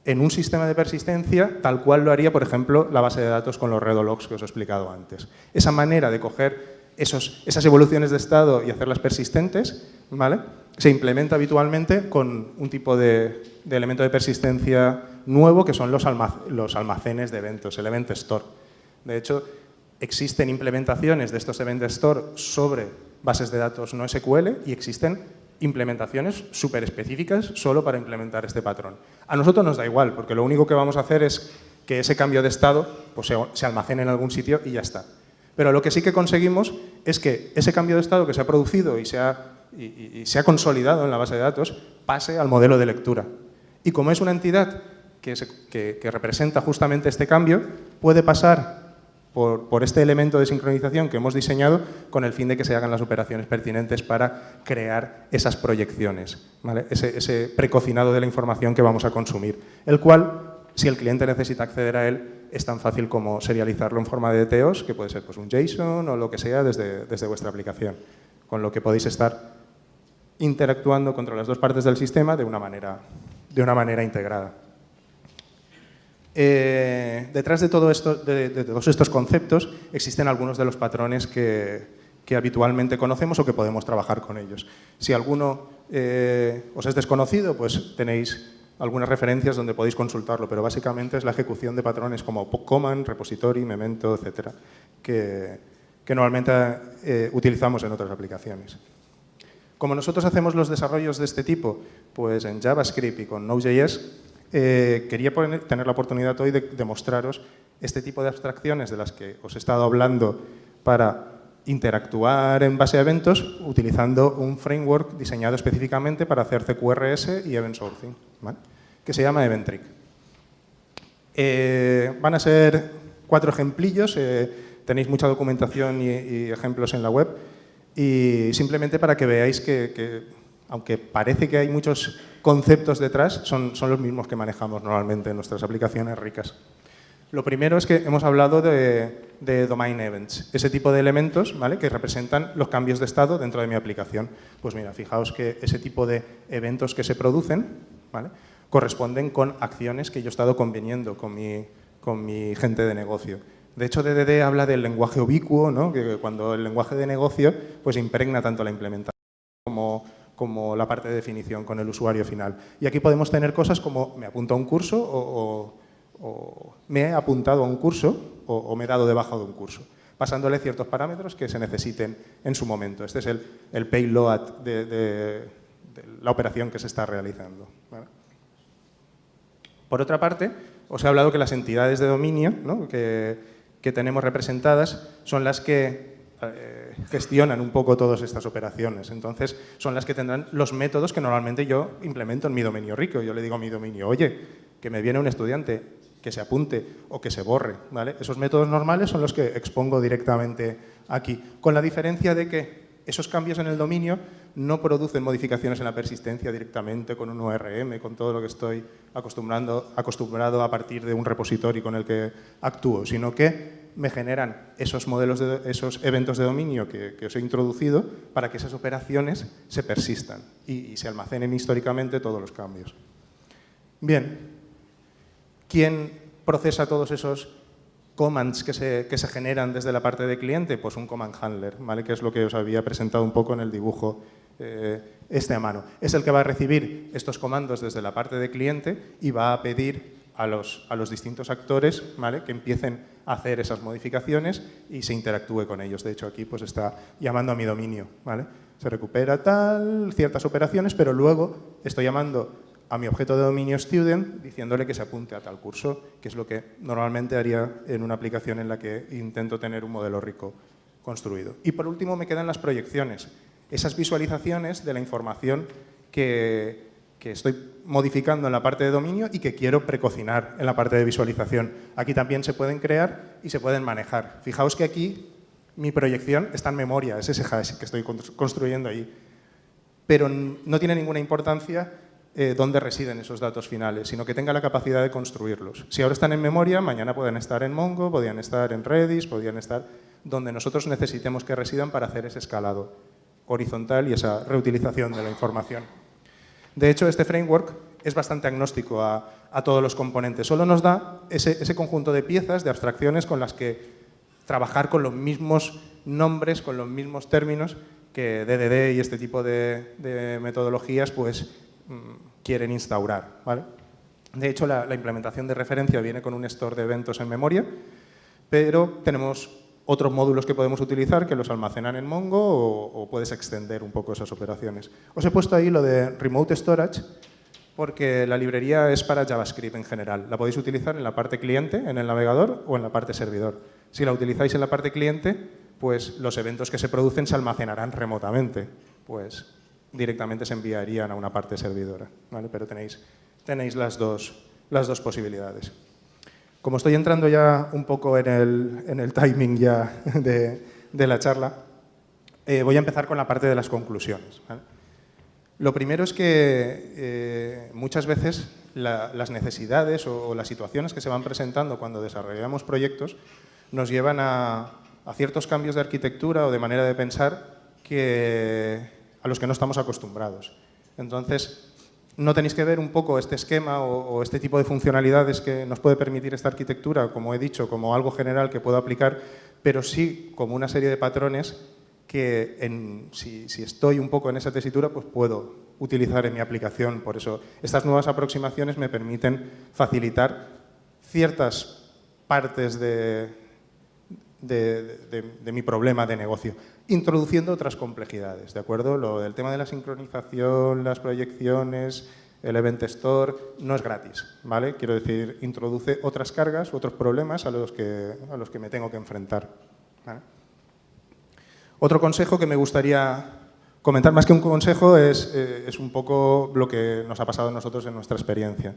en un sistema de persistencia tal cual lo haría, por ejemplo, la base de datos con los redologs que os he explicado antes. Esa manera de coger esas evoluciones de estado y hacerlas persistentes, ¿vale? Se implementa habitualmente con un tipo de elemento de persistencia nuevo que son los almacenes de eventos, el Event Store. De hecho, existen implementaciones de estos Event Store sobre bases de datos no SQL y existen implementaciones súper específicas solo para implementar este patrón. A nosotros nos da igual, porque lo único que vamos a hacer es que ese cambio de estado pues, se almacene en algún sitio y ya está. Pero lo que sí que conseguimos es que ese cambio de estado que se ha producido y se ha consolidado en la base de datos pase al modelo de lectura. Y como es una entidad que representa justamente este cambio, puede pasar por este elemento de sincronización que hemos diseñado con el fin de que se hagan las operaciones pertinentes para crear esas proyecciones, ¿vale? Ese precocinado de la información que vamos a consumir, el cual, si el cliente necesita acceder a él, es tan fácil como serializarlo en forma de DTOs, que puede ser pues, un JSON o lo que sea desde vuestra aplicación, con lo que podéis estar interactuando contra las dos partes del sistema de una manera integrada. Detrás de todo esto, de todos estos conceptos, existen algunos de los patrones que habitualmente conocemos o que podemos trabajar con ellos. Si alguno os es desconocido, pues tenéis algunas referencias donde podéis consultarlo, pero básicamente es la ejecución de patrones como Command, Repository, Memento, etcétera, que normalmente utilizamos en otras aplicaciones. Como nosotros hacemos los desarrollos de este tipo, pues en JavaScript y con Node.js, quería tener la oportunidad hoy de mostraros este tipo de abstracciones de las que os he estado hablando para interactuar en base a eventos utilizando un framework diseñado específicamente para hacer CQRS y Event Sourcing, ¿vale? Que se llama Eventrik. Van a ser 4 ejemplillos, tenéis mucha documentación y ejemplos en la web y simplemente para que veáis que aunque parece que hay muchos conceptos detrás, son los mismos que manejamos normalmente en nuestras aplicaciones ricas. Lo primero es que hemos hablado de Domain Events, ese tipo de elementos, ¿vale?, que representan los cambios de estado dentro de mi aplicación. Pues mira, fijaos que ese tipo de eventos que se producen, ¿vale?, corresponden con acciones que yo he estado conveniendo con mi gente de negocio. De hecho, DDD habla del lenguaje ubicuo, ¿no?, que cuando el lenguaje de negocio pues impregna tanto la implementación como la parte de definición con el usuario final. Y aquí podemos tener cosas como me apunto a un curso o me he apuntado a un curso, o me he dado de baja de un curso, pasándole ciertos parámetros que se necesiten en su momento. Este es el payload de la operación que se está realizando, ¿vale? Por otra parte, os he hablado que las entidades de dominio, ¿no?, que tenemos representadas son las que gestionan un poco todas estas operaciones. Entonces, son las que tendrán los métodos que normalmente yo implemento en mi dominio rico. Yo le digo a mi dominio, oye, que me viene un estudiante, que se apunte o que se borre, ¿vale? Esos métodos normales son los que expongo directamente aquí, con la diferencia de que esos cambios en el dominio no producen modificaciones en la persistencia directamente con un ORM, con todo lo que estoy acostumbrado a partir de un repositorio con el que actúo, sino que me generan esos esos eventos de dominio que os he introducido para que esas operaciones se persistan y se almacenen históricamente todos los cambios. Bien, ¿quién procesa todos esos commands que se generan desde la parte de cliente? Pues un command handler, ¿vale?, que es lo que os había presentado un poco en el dibujo a mano. Es el que va a recibir estos comandos desde la parte de cliente y va a pedir a los distintos actores, ¿vale?, que empiecen a hacer esas modificaciones y se interactúe con ellos. De hecho, aquí pues está llamando a mi dominio, ¿vale? Se recupera ciertas operaciones, pero luego estoy llamando a mi objeto de dominio student diciéndole que se apunte a tal curso, que es lo que normalmente haría en una aplicación en la que intento tener un modelo rico construido. Y por último me quedan las proyecciones, esas visualizaciones de la información que estoy modificando en la parte de dominio y que quiero precocinar en la parte de visualización. Aquí también se pueden crear y se pueden manejar. Fijaos que aquí mi proyección está en memoria, es ese hash que estoy construyendo ahí, pero no tiene ninguna importancia dónde residen esos datos finales, sino que tenga la capacidad de construirlos. Si ahora están en memoria, mañana pueden estar en Mongo, podrían estar en Redis, podrían estar donde nosotros necesitemos que residan para hacer ese escalado horizontal y esa reutilización de la información. De hecho, este framework es bastante agnóstico a todos los componentes. Solo nos da ese conjunto de piezas, de abstracciones con las que trabajar con los mismos nombres, con los mismos términos que DDD y este tipo de metodologías pues quieren instaurar, ¿vale? De hecho, la implementación de referencia viene con un store de eventos en memoria, pero tenemos otros módulos que podemos utilizar que los almacenan en Mongo o puedes extender un poco esas operaciones. Os he puesto ahí lo de Remote Storage porque la librería es para JavaScript en general. La podéis utilizar en la parte cliente, en el navegador o en la parte servidor. Si la utilizáis en la parte cliente, pues los eventos que se producen se almacenarán remotamente. Pues directamente se enviarían a una parte servidora, ¿vale? Pero tenéis las dos posibilidades. Como estoy entrando ya un poco en el timing ya de la charla, voy a empezar con la parte de las conclusiones, ¿vale? Lo primero es que muchas veces las necesidades o las situaciones que se van presentando cuando desarrollamos proyectos nos llevan a ciertos cambios de arquitectura o de manera de pensar a los que no estamos acostumbrados. Entonces, no tenéis que ver un poco este esquema o este tipo de funcionalidades que nos puede permitir esta arquitectura, como he dicho, como algo general que puedo aplicar, pero sí como una serie de patrones que si estoy un poco en esa tesitura, pues puedo utilizar en mi aplicación. Por eso, estas nuevas aproximaciones me permiten facilitar ciertas partes de mi problema de negocio, introduciendo otras complejidades, ¿de acuerdo? Lo del tema de la sincronización, las proyecciones, el Event Store, no es gratis, ¿vale? Quiero decir, introduce otras cargas, otros problemas a los que me tengo que enfrentar, ¿vale? Otro consejo que me gustaría comentar, más que un consejo, es un poco lo que nos ha pasado a nosotros en nuestra experiencia.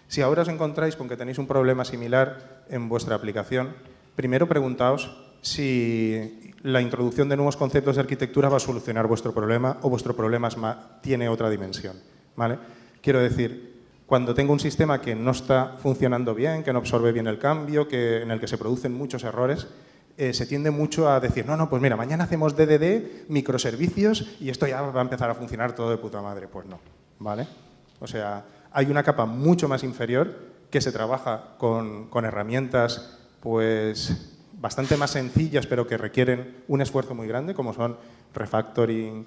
Si ahora os encontráis con que tenéis un problema similar en vuestra aplicación, primero preguntaos si la introducción de nuevos conceptos de arquitectura va a solucionar vuestro problema o vuestro problema tiene otra dimensión, ¿vale? Quiero decir, cuando tengo un sistema que no está funcionando bien, que no absorbe bien el cambio, en el que se producen muchos errores, se tiende mucho a decir, no, pues mira, mañana hacemos DDD, microservicios y esto ya va a empezar a funcionar todo de puta madre. Pues no, ¿vale? O sea, hay una capa mucho más inferior que se trabaja con herramientas pues bastante más sencillas, pero que requieren un esfuerzo muy grande, como son refactoring,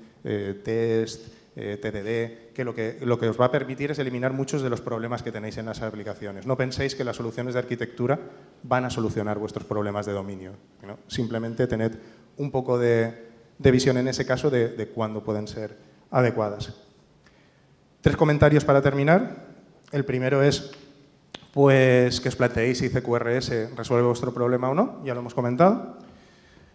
test, TDD, que lo que os va a permitir es eliminar muchos de los problemas que tenéis en las aplicaciones. No penséis que las soluciones de arquitectura van a solucionar vuestros problemas de dominio, ¿no? Simplemente tened un poco de visión en ese caso de cuándo pueden ser adecuadas. 3 comentarios para terminar. El primero es pues, que os planteéis si CQRS resuelve vuestro problema o no, ya lo hemos comentado.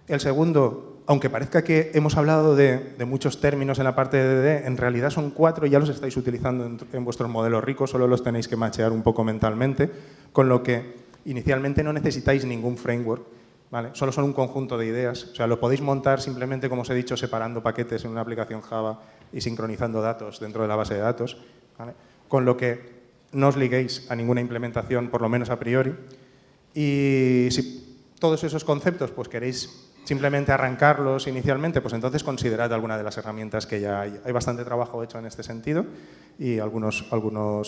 El segundo, aunque parezca que hemos hablado de muchos términos en la parte de DD, en realidad son 4 y ya los estáis utilizando en vuestros modelos ricos, solo los tenéis que machear un poco mentalmente, con lo que inicialmente no necesitáis ningún framework, ¿vale? Solo son un conjunto de ideas, o sea, lo podéis montar simplemente, como os he dicho, separando paquetes en una aplicación Java y sincronizando datos dentro de la base de datos, ¿vale? Con lo que no os liguéis a ninguna implementación, por lo menos a priori, y si todos esos conceptos pues queréis simplemente arrancarlos inicialmente, pues entonces considerad alguna de las herramientas que ya hay. Hay bastante trabajo hecho en este sentido y algunos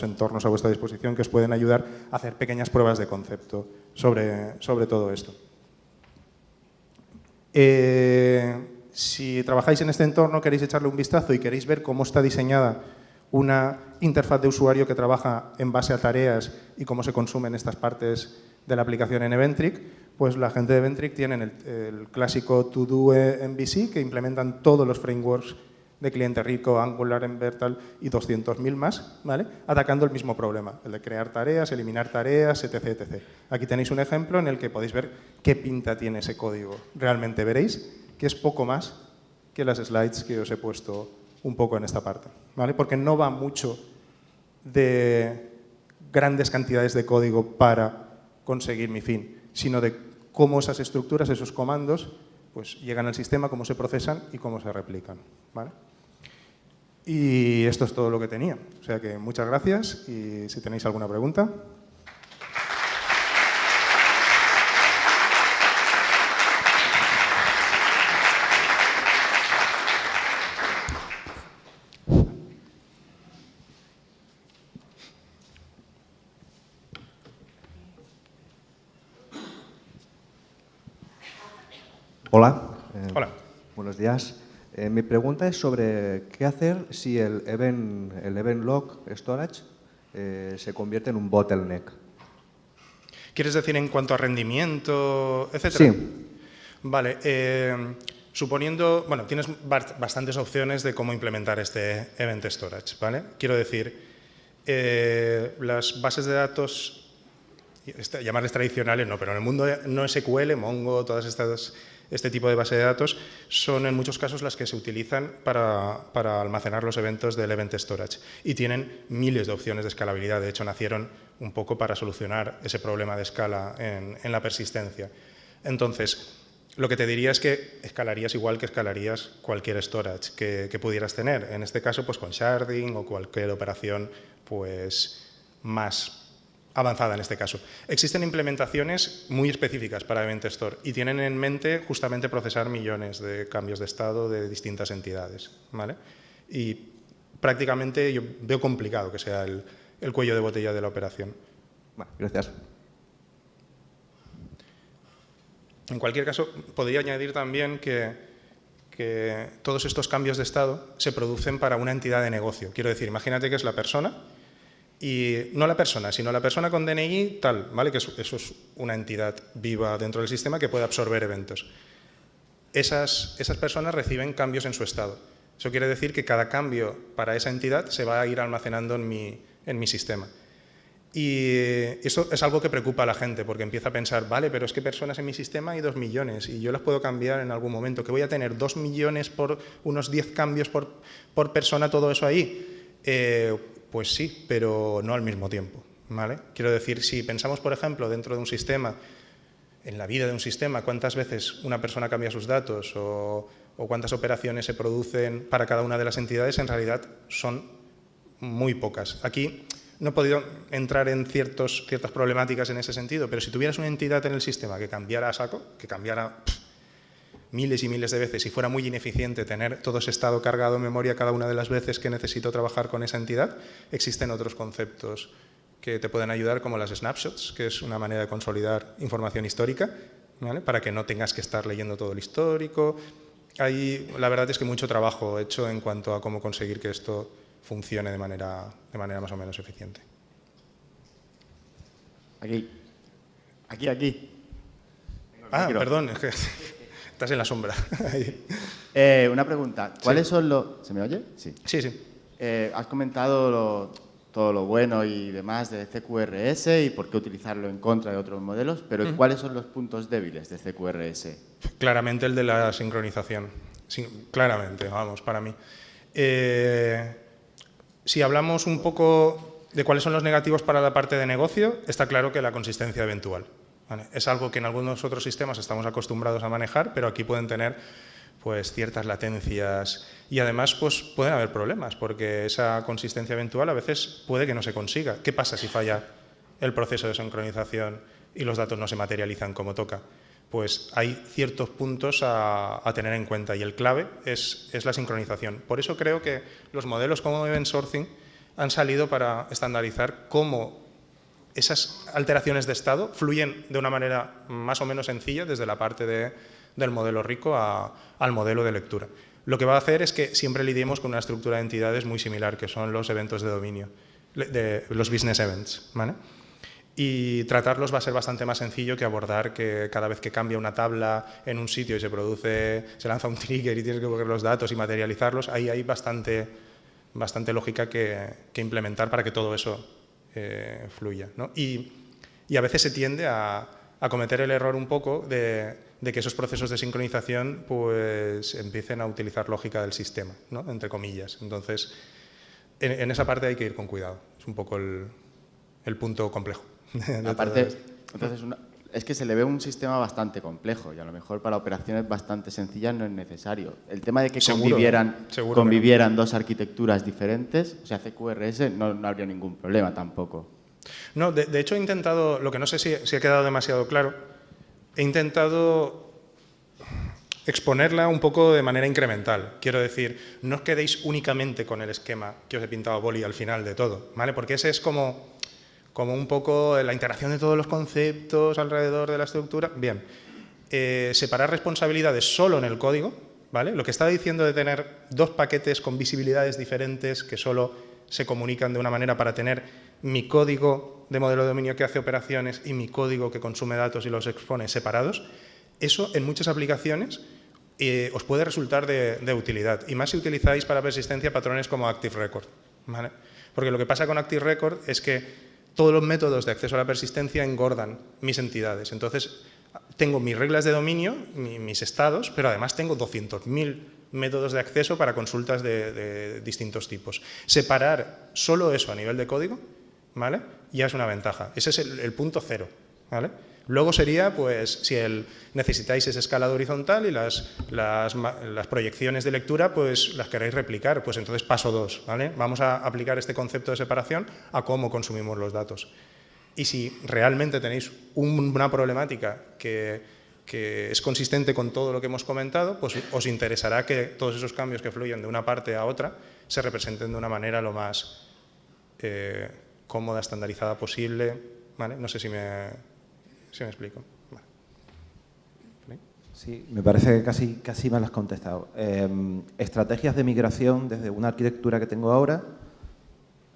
entornos a vuestra disposición que os pueden ayudar a hacer pequeñas pruebas de concepto sobre todo esto. Si trabajáis en este entorno, queréis echarle un vistazo y queréis ver cómo está diseñada una interfaz de usuario que trabaja en base a tareas y cómo se consumen estas partes de la aplicación en Eventric, pues la gente de Eventric tienen el clásico To-Do MVC, que implementan todos los frameworks de cliente rico, Angular, Ember, y 200.000 más, ¿vale? Atacando el mismo problema, el de crear tareas, eliminar tareas, etc, etc. Aquí tenéis un ejemplo en el que podéis ver qué pinta tiene ese código. Realmente veréis que es poco más que las slides que os he puesto un poco en esta parte, ¿vale? Porque no va mucho de grandes cantidades de código para conseguir mi fin, sino de cómo esas estructuras, esos comandos, pues llegan al sistema, cómo se procesan y cómo se replican, ¿vale? Y esto es todo lo que tenía. O sea que muchas gracias y si tenéis alguna pregunta. Hola. Hola. Buenos días. Mi pregunta es sobre qué hacer si el event log storage se convierte en un bottleneck. ¿Quieres decir en cuanto a rendimiento, etcétera? Sí. Vale. Suponiendo, bueno, tienes bastantes opciones de cómo implementar este event storage, ¿vale? Quiero decir, las bases de datos, llamarles tradicionales, no, pero en el mundo no SQL, Mongo, todas este tipo de base de datos son en muchos casos las que se utilizan para almacenar los eventos del Event Storage y tienen miles de opciones de escalabilidad. De hecho, nacieron un poco para solucionar ese problema de escala en la persistencia. Entonces, lo que te diría es que escalarías igual que escalarías cualquier storage que pudieras tener. En este caso, pues con sharding o cualquier operación pues, más avanzada en este caso. Existen implementaciones muy específicas para Event Store y tienen en mente justamente procesar millones de cambios de estado de distintas entidades, ¿vale? Y prácticamente yo veo complicado que sea el cuello de botella de la operación. Bueno, gracias. En cualquier caso, podría añadir también que todos estos cambios de estado se producen para una entidad de negocio. Quiero decir, imagínate que es la persona y no la persona, sino la persona con DNI tal, ¿vale? Que eso es una entidad viva dentro del sistema que puede absorber eventos. Esas personas reciben cambios en su estado. Eso quiere decir que cada cambio para esa entidad se va a ir almacenando en mi sistema. Y eso es algo que preocupa a la gente porque empieza a pensar, vale, pero es que personas en mi sistema hay 2 millones y yo las puedo cambiar en algún momento, que voy a tener 2 millones por unos 10 cambios por persona, todo eso ahí. Pues sí, pero no al mismo tiempo, ¿vale? Quiero decir, si pensamos, por ejemplo, dentro de un sistema, en la vida de un sistema, cuántas veces una persona cambia sus datos o cuántas operaciones se producen para cada una de las entidades, en realidad son muy pocas. Aquí no he podido entrar en ciertas problemáticas en ese sentido, pero si tuvieras una entidad en el sistema que cambiara a saco, que cambiara miles y miles de veces y fuera muy ineficiente tener todo ese estado cargado en memoria cada una de las veces que necesito trabajar con esa entidad, existen otros conceptos que te pueden ayudar como las snapshots, que es una manera de consolidar información histórica, ¿vale? Para que no tengas que estar leyendo todo el histórico. hay, la verdad es que mucho trabajo hecho en cuanto a cómo conseguir que esto funcione de manera más o menos eficiente. Aquí. Perdón, es que estás en la sombra. Una pregunta. ¿Cuáles son los...? ¿Se me oye? Sí. Sí. Has comentado todo lo bueno y demás de CQRS y por qué utilizarlo en contra de otros modelos, pero ¿cuáles son los puntos débiles de CQRS? Claramente el de la sincronización. Sí, claramente, vamos, para mí. Si hablamos un poco de cuáles son los negativos para la parte de negocio, está claro que la consistencia eventual. ¿Vale? Es algo que en algunos otros sistemas estamos acostumbrados a manejar, pero aquí pueden tener pues ciertas latencias y además pues pueden haber problemas porque esa consistencia eventual a veces puede que no se consiga. ¿Qué pasa si falla el proceso de sincronización y los datos no se materializan como toca? Pues hay ciertos puntos a tener en cuenta y el clave es la sincronización. Por eso creo que los modelos como Event Sourcing han salido para estandarizar cómo esas alteraciones de estado fluyen de una manera más o menos sencilla desde la parte del modelo rico al modelo de lectura. Lo que va a hacer es que siempre lidiemos con una estructura de entidades muy similar, que son los eventos de dominio, los business events, ¿vale? Y tratarlos va a ser bastante más sencillo que abordar que cada vez que cambia una tabla en un sitio y se lanza un trigger y tienes que coger los datos y materializarlos, ahí hay bastante lógica que implementar para que todo eso fluya, ¿no? Y a veces se tiende a cometer el error un poco de que esos procesos de sincronización pues empiecen a utilizar lógica del sistema, ¿no? Entre comillas. Entonces, en esa parte hay que ir con cuidado. Es un poco el punto complejo. Aparte, entonces, es que se le ve un sistema bastante complejo y a lo mejor para operaciones bastante sencillas no es necesario. El tema de que convivieran dos arquitecturas diferentes, o sea, CQRS no habría ningún problema tampoco. No, de hecho he intentado, lo que no sé si ha quedado demasiado claro, he intentado exponerla un poco de manera incremental. Quiero decir, no os quedéis únicamente con el esquema que os he pintado a boli al final de todo, ¿vale? Porque ese es como un poco la interacción de todos los conceptos alrededor de la estructura. Bien, separar responsabilidades solo en el código, ¿vale? Lo que estaba diciendo de tener dos paquetes con visibilidades diferentes que solo se comunican de una manera para tener mi código de modelo de dominio que hace operaciones y mi código que consume datos y los expone separados, eso en muchas aplicaciones os puede resultar de utilidad. Y más si utilizáis para persistencia patrones como Active Record, ¿vale? Porque lo que pasa con Active Record es que todos los métodos de acceso a la persistencia engordan mis entidades. Entonces, tengo mis reglas de dominio, mis estados, pero además tengo 200.000 métodos de acceso para consultas de distintos tipos. Separar solo eso a nivel de código, ¿vale? Ya es una ventaja. Ese es el punto cero, ¿vale? Luego sería, pues, si necesitáis ese escalado horizontal y las proyecciones de lectura, pues las queréis replicar, pues entonces paso 2, ¿vale? Vamos a aplicar este concepto de separación a cómo consumimos los datos. Y si realmente tenéis una problemática que es consistente con todo lo que hemos comentado, pues os interesará que todos esos cambios que fluyen de una parte a otra se representen de una manera lo más cómoda, estandarizada posible, ¿vale? No sé si me explico. Vale. Sí, me parece que casi me lo has contestado. Estrategias de migración desde una arquitectura que tengo ahora,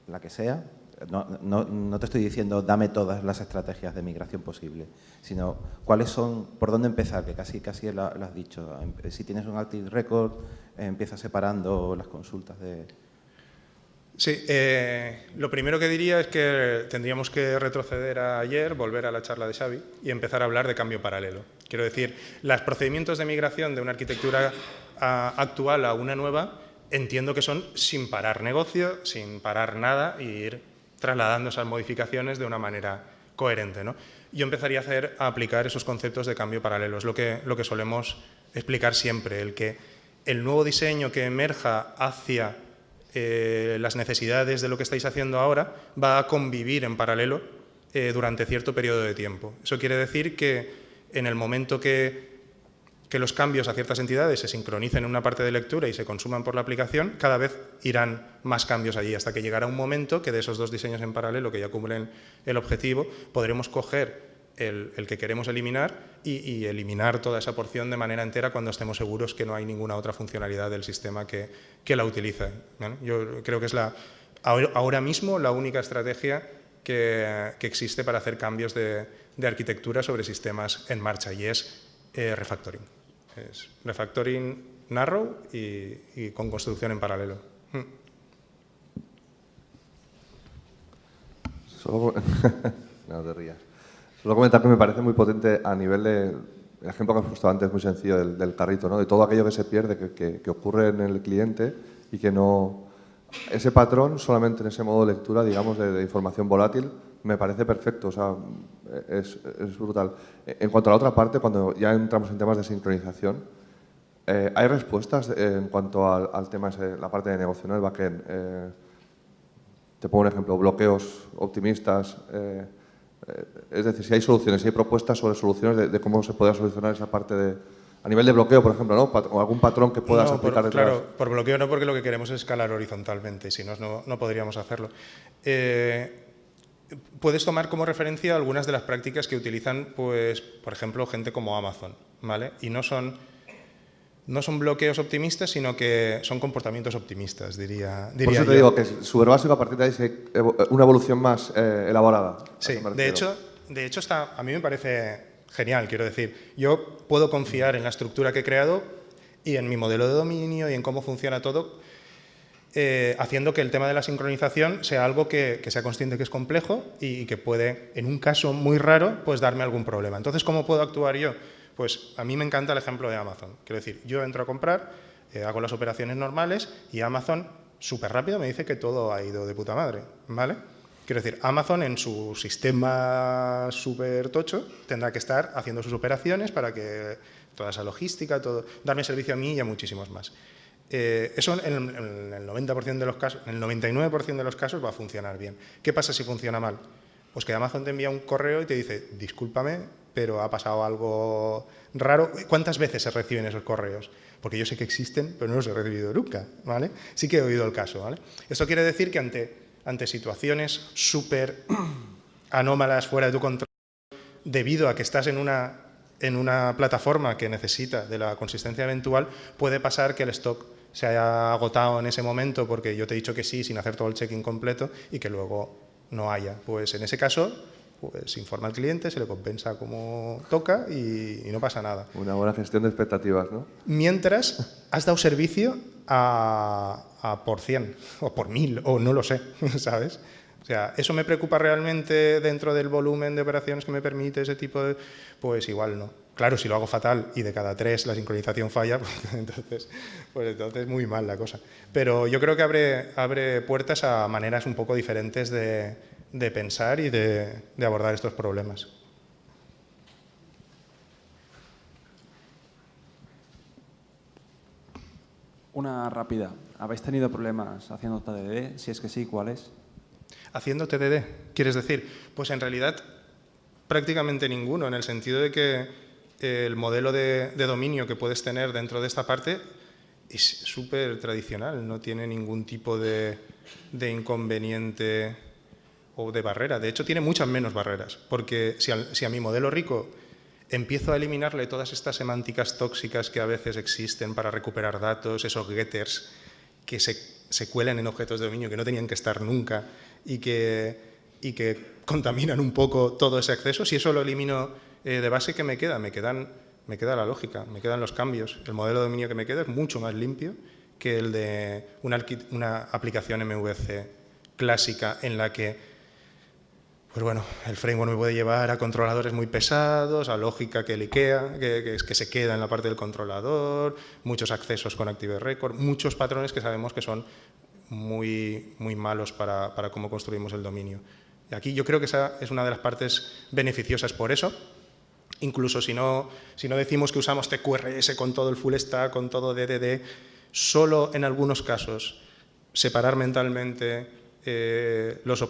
la que sea. No te estoy diciendo dame todas las estrategias de migración posibles, sino cuáles son, por dónde empezar, que casi lo has dicho. Si tienes un Active Record, empieza separando las consultas de... Sí, lo primero que diría es que tendríamos que retroceder a ayer, volver a la charla de Xavi y empezar a hablar de cambio paralelo. Quiero decir, los procedimientos de migración de una arquitectura actual a una nueva entiendo que son sin parar negocio, sin parar nada y ir trasladando esas modificaciones de una manera coherente, ¿no? Yo empezaría a aplicar esos conceptos de cambio paralelo. Es lo que solemos explicar siempre, el nuevo diseño que emerja hacia las necesidades de lo que estáis haciendo ahora va a convivir en paralelo durante cierto periodo de tiempo. Eso quiere decir que en el momento que los cambios a ciertas entidades se sincronicen en una parte de lectura y se consuman por la aplicación, cada vez irán más cambios allí, hasta que llegará un momento que de esos dos diseños en paralelo que ya cumplen el objetivo, podremos coger el que queremos eliminar y eliminar toda esa porción de manera entera cuando estemos seguros que no hay ninguna otra funcionalidad del sistema que la utilice, ¿vale? Yo creo que es ahora mismo la única estrategia que existe para hacer cambios de arquitectura sobre sistemas en marcha, y es refactoring. Es refactoring narrow y con construcción en paralelo. No te rías. Solo comentar que me parece muy potente a nivel de... El ejemplo que has puesto antes es muy sencillo del carrito, ¿no? De todo aquello que se pierde, que ocurre en el cliente y que no... Ese patrón, solamente en ese modo de lectura, digamos, de información volátil, me parece perfecto, o sea, es brutal. En cuanto a la otra parte, cuando ya entramos en temas de sincronización, ¿hay respuestas en cuanto al tema, la parte de negocio, ¿no? El backend? Te pongo un ejemplo, bloqueos optimistas. Es decir, si hay soluciones, si hay propuestas sobre soluciones de cómo se podría solucionar esa parte a nivel de bloqueo, por ejemplo, ¿no? O algún patrón que puedas aplicar detrás. Claro, por bloqueo no, porque lo que queremos es escalar horizontalmente, si no podríamos hacerlo. Puedes tomar como referencia algunas de las prácticas que utilizan, pues, por ejemplo, gente como Amazon, ¿vale? Y no son bloqueos optimistas, sino que son comportamientos optimistas, diría Por eso te digo que es súper básico, a partir de ahí es una evolución más elaborada. Sí, de hecho a mí me parece genial, quiero decir. Yo puedo confiar en la estructura que he creado y en mi modelo de dominio y en cómo funciona todo, haciendo que el tema de la sincronización sea algo que sea consciente que es complejo y que puede, en un caso muy raro, pues darme algún problema. Entonces, ¿cómo puedo actuar yo? Pues a mí me encanta el ejemplo de Amazon. Quiero decir, yo entro a comprar, hago las operaciones normales y Amazon súper rápido me dice que todo ha ido de puta madre, ¿vale? Quiero decir, Amazon en su sistema súper tocho tendrá que estar haciendo sus operaciones para que toda esa logística, darme servicio a mí y a muchísimos más. Eso en el 90% de los casos, en el 99% de los casos va a funcionar bien. ¿Qué pasa si funciona mal? Pues que Amazon te envía un correo y te dice, discúlpame, pero ha pasado algo raro. ¿Cuántas veces se reciben esos correos? Porque yo sé que existen, pero no los he recibido nunca, ¿vale? Sí que he oído el caso, ¿vale? Esto quiere decir que ante situaciones súper anómalas, fuera de tu control, debido a que estás en una plataforma que necesita de la consistencia eventual, puede pasar que el stock se haya agotado en ese momento porque yo te he dicho que sí sin hacer todo el check-in completo y que luego no haya. Pues en ese caso, pues se informa al cliente, se le compensa como toca y no pasa nada. Una buena gestión de expectativas, ¿no? Mientras has dado servicio a por 100 o por 1000 o no lo sé, ¿sabes? O sea, ¿eso me preocupa realmente dentro del volumen de operaciones que me permite ese tipo de...? Pues igual no. Claro, si lo hago fatal y de cada 3 la sincronización falla, pues entonces muy mal la cosa. Pero yo creo que abre puertas a maneras un poco diferentes de pensar y de abordar estos problemas. Una rápida. ¿Habéis tenido problemas haciendo TDD? Si es que sí, ¿cuáles? Haciendo TDD, ¿quieres decir? Pues en realidad prácticamente ninguno, en el sentido de que el modelo de dominio que puedes tener dentro de esta parte es súper tradicional, no tiene ningún tipo de inconveniente o de barrera. De hecho, tiene muchas menos barreras, porque si a mi modelo rico empiezo a eliminarle todas estas semánticas tóxicas que a veces existen para recuperar datos, esos getters que se cuelan en objetos de dominio que no tenían que estar nunca y que contaminan un poco todo ese acceso, si eso lo elimino de base, ¿qué me queda? Me queda la lógica, me quedan los cambios. El modelo de dominio que me queda es mucho más limpio que el de una aplicación MVC clásica en la que, pues bueno, el framework me puede llevar a controladores muy pesados, a lógica que liquea, que se queda en la parte del controlador, muchos accesos con Active Record, muchos patrones que sabemos que son muy, muy malos para cómo construimos el dominio. Y aquí yo creo que esa es una de las partes beneficiosas por eso. Incluso si no decimos que usamos TQRS con todo el full stack, con todo DDD, solo en algunos casos separar mentalmente los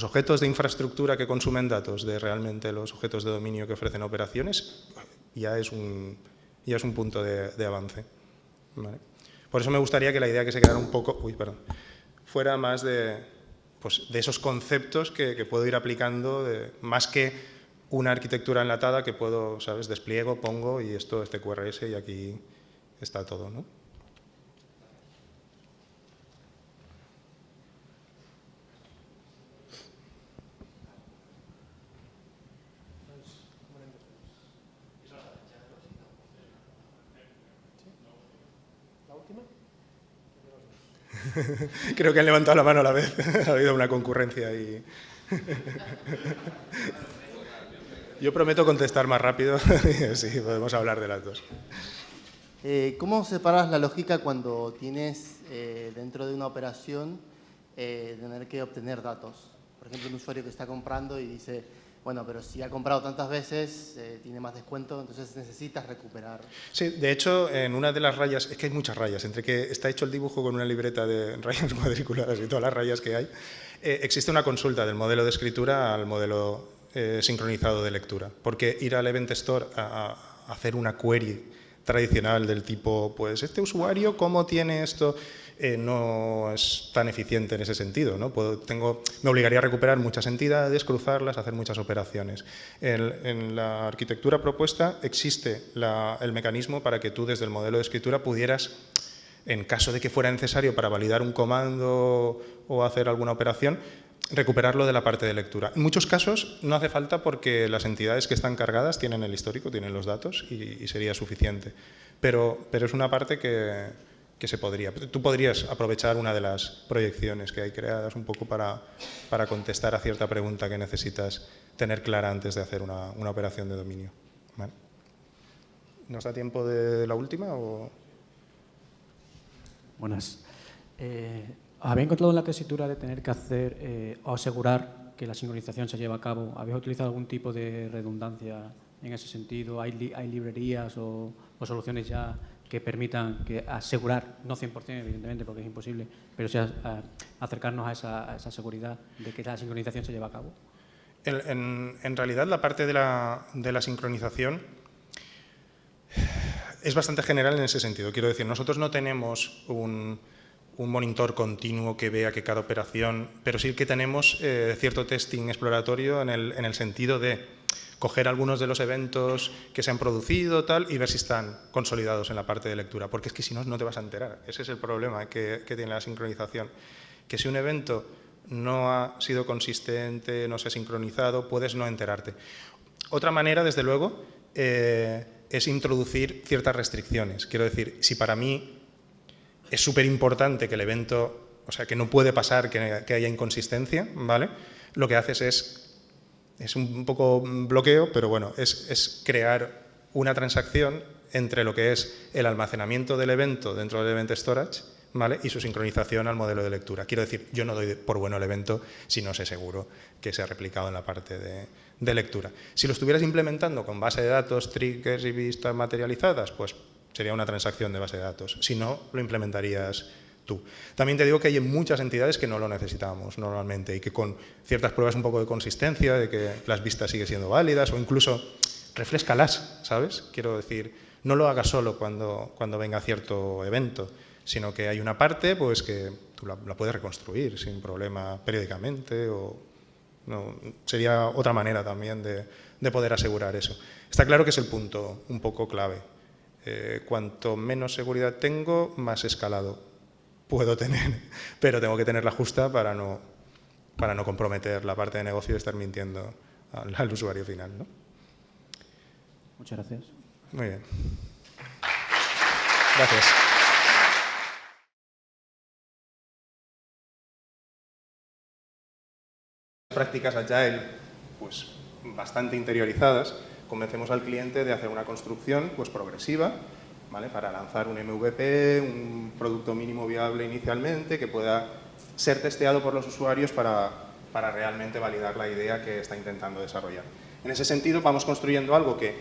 objetos de infraestructura que consumen datos de realmente los objetos de dominio que ofrecen operaciones, ya es un punto de avance. ¿Vale? Por eso me gustaría que la idea que se quedara un poco, fuera más de esos conceptos que puedo ir aplicando, más que una arquitectura enlatada que puedo, ¿sabes? Despliego, pongo y esto es TQRS y aquí está todo, ¿no? Creo que han levantado la mano a la vez. Ha habido una concurrencia y... Yo prometo contestar más rápido. Sí, podemos hablar de las dos. ¿Cómo separas la lógica cuando tienes dentro de una operación tener que obtener datos? Por ejemplo, un usuario que está comprando y dice, bueno, pero si ha comprado tantas veces, tiene más descuento, entonces necesitas recuperar. Sí, de hecho, en una de las rayas, es que hay muchas rayas, entre que está hecho el dibujo con una libreta de rayas cuadriculadas y todas las rayas que hay, existe una consulta del modelo de escritura al modelo sincronizado de lectura, porque ir al Event Store a hacer una query tradicional del tipo, pues este usuario, ¿cómo tiene esto? No es tan eficiente en ese sentido, ¿no? Me obligaría a recuperar muchas entidades, cruzarlas, hacer muchas operaciones. En la arquitectura propuesta existe el mecanismo para que tú desde el modelo de escritura pudieras, en caso de que fuera necesario para validar un comando o hacer alguna operación, recuperarlo de la parte de lectura. En muchos casos no hace falta porque las entidades que están cargadas tienen el histórico, tienen los datos y sería suficiente. Pero es una parte que se podría. Tú podrías aprovechar una de las proyecciones que hay creadas un poco para contestar a cierta pregunta que necesitas tener clara antes de hacer una operación de dominio. ¿Vale? ¿Nos da tiempo de la última? O... Buenas. ¿Habéis encontrado en la tesitura de tener que hacer o asegurar que la sincronización se lleva a cabo? ¿Habéis utilizado algún tipo de redundancia en ese sentido? ¿Hay librerías o soluciones ya que permitan asegurar, no 100% evidentemente porque es imposible, pero sí acercarnos a esa seguridad de que la sincronización se lleva a cabo? En realidad la parte de la sincronización es bastante general en ese sentido. Quiero decir, nosotros no tenemos un monitor continuo que vea que cada operación, pero sí que tenemos cierto testing exploratorio en el sentido de coger algunos de los eventos que se han producido tal, y ver si están consolidados en la parte de lectura, porque es que si no, no te vas a enterar. Ese es el problema que tiene la sincronización, que si un evento no ha sido consistente, no se ha sincronizado, puedes no enterarte. Otra manera, desde luego, es introducir ciertas restricciones. Quiero decir, si para mí es súper importante que el evento, o sea, que no puede pasar que haya inconsistencia, ¿vale? Lo que haces es un poco bloqueo, pero bueno, es crear una transacción entre lo que es el almacenamiento del evento dentro del Event Storage, ¿vale? Y su sincronización al modelo de lectura. Quiero decir, yo no doy por bueno el evento si no sé seguro que se ha replicado en la parte de lectura. Si lo estuvieras implementando con base de datos, triggers y vistas materializadas, pues sería una transacción de base de datos. Si no, lo implementarías tú. También te digo que hay muchas entidades que no lo necesitamos normalmente y que con ciertas pruebas un poco de consistencia, de que las vistas siguen siendo válidas o incluso refréscalas, ¿sabes? Quiero decir, no lo hagas solo cuando venga cierto evento, sino que hay una parte pues que tú la puedes reconstruir sin problema periódicamente o no, sería otra manera también de poder asegurar eso. Está claro que es el punto un poco clave. Cuanto menos seguridad tengo, más escalado puedo tener, pero tengo que tenerla justa para no comprometer la parte de negocio y estar mintiendo al usuario final, ¿no? Muchas gracias. Muy bien. Gracias. Prácticas Agile, pues bastante interiorizadas, convencemos al cliente de hacer una construcción pues progresiva, ¿vale? Para lanzar un MVP, un producto mínimo viable inicialmente, que pueda ser testeado por los usuarios para realmente validar la idea que está intentando desarrollar. En ese sentido, vamos construyendo algo que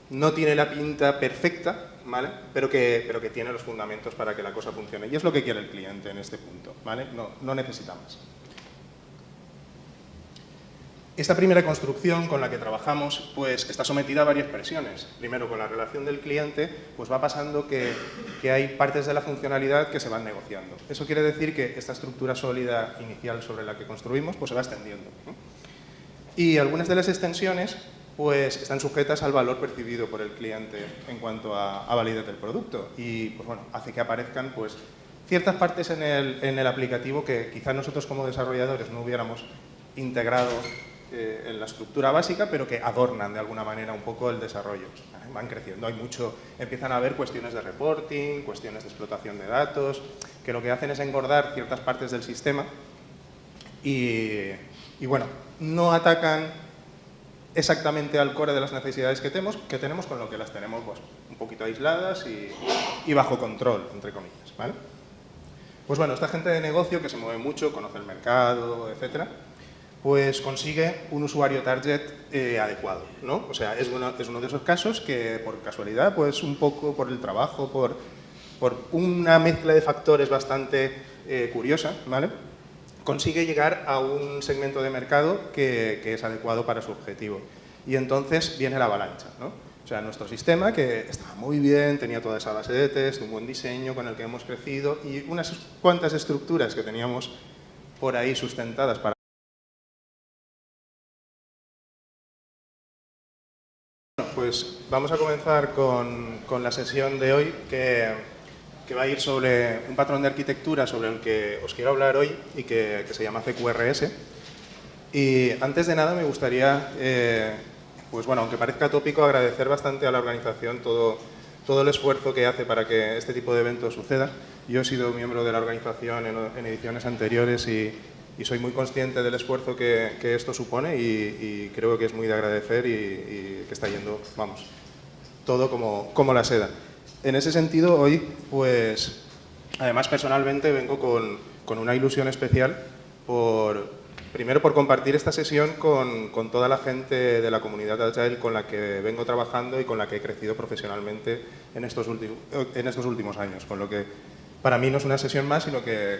no tiene la pinta perfecta, ¿vale? pero que tiene los fundamentos para que la cosa funcione. Y es lo que quiere el cliente en este punto, ¿vale? No necesita más. Esta primera construcción con la que trabajamos pues, está sometida a varias presiones. Primero, con la relación del cliente, pues va pasando que hay partes de la funcionalidad que se van negociando. Eso quiere decir que esta estructura sólida inicial sobre la que construimos pues, se va extendiendo, ¿no? Y algunas de las extensiones pues están sujetas al valor percibido por el cliente en cuanto a validez del producto. Y pues bueno, hace que aparezcan pues ciertas partes en el aplicativo que quizás nosotros como desarrolladores no hubiéramos integrado en la estructura básica, pero que adornan de alguna manera un poco el desarrollo. Van creciendo, hay mucho, empiezan a haber cuestiones de reporting, cuestiones de explotación de datos, que lo que hacen es engordar ciertas partes del sistema y bueno, no atacan exactamente al core de las necesidades que tenemos, con lo que las tenemos pues, un poquito aisladas y bajo control, entre comillas, ¿vale? Pues bueno, esta gente de negocio que se mueve mucho, conoce el mercado, etcétera, pues consigue un usuario target adecuado, ¿no? O sea, es uno de esos casos que por casualidad, pues un poco por el trabajo, por una mezcla de factores bastante curiosa, ¿vale? Consigue llegar a un segmento de mercado que es adecuado para su objetivo. Y entonces viene la avalancha, ¿no? O sea, nuestro sistema, que estaba muy bien, tenía toda esa base de test, un buen diseño con el que hemos crecido y unas cuantas estructuras que teníamos por ahí sustentadas para... Bueno, pues vamos a comenzar con la sesión de hoy, que va a ir sobre un patrón de arquitectura sobre el que os quiero hablar hoy y que se llama CQRS. Y antes de nada me gustaría, pues bueno, aunque parezca tópico, agradecer bastante a la organización todo el esfuerzo que hace para que este tipo de eventos suceda. Yo he sido miembro de la organización en ediciones anteriores y soy muy consciente del esfuerzo que esto supone y creo que es muy de agradecer y que está yendo, vamos, todo como la seda. En ese sentido, hoy, pues, además personalmente vengo con una ilusión especial primero por compartir esta sesión con toda la gente de la comunidad Agile con la que vengo trabajando y con la que he crecido profesionalmente en estos últimos años, con lo que para mí no es una sesión más, sino que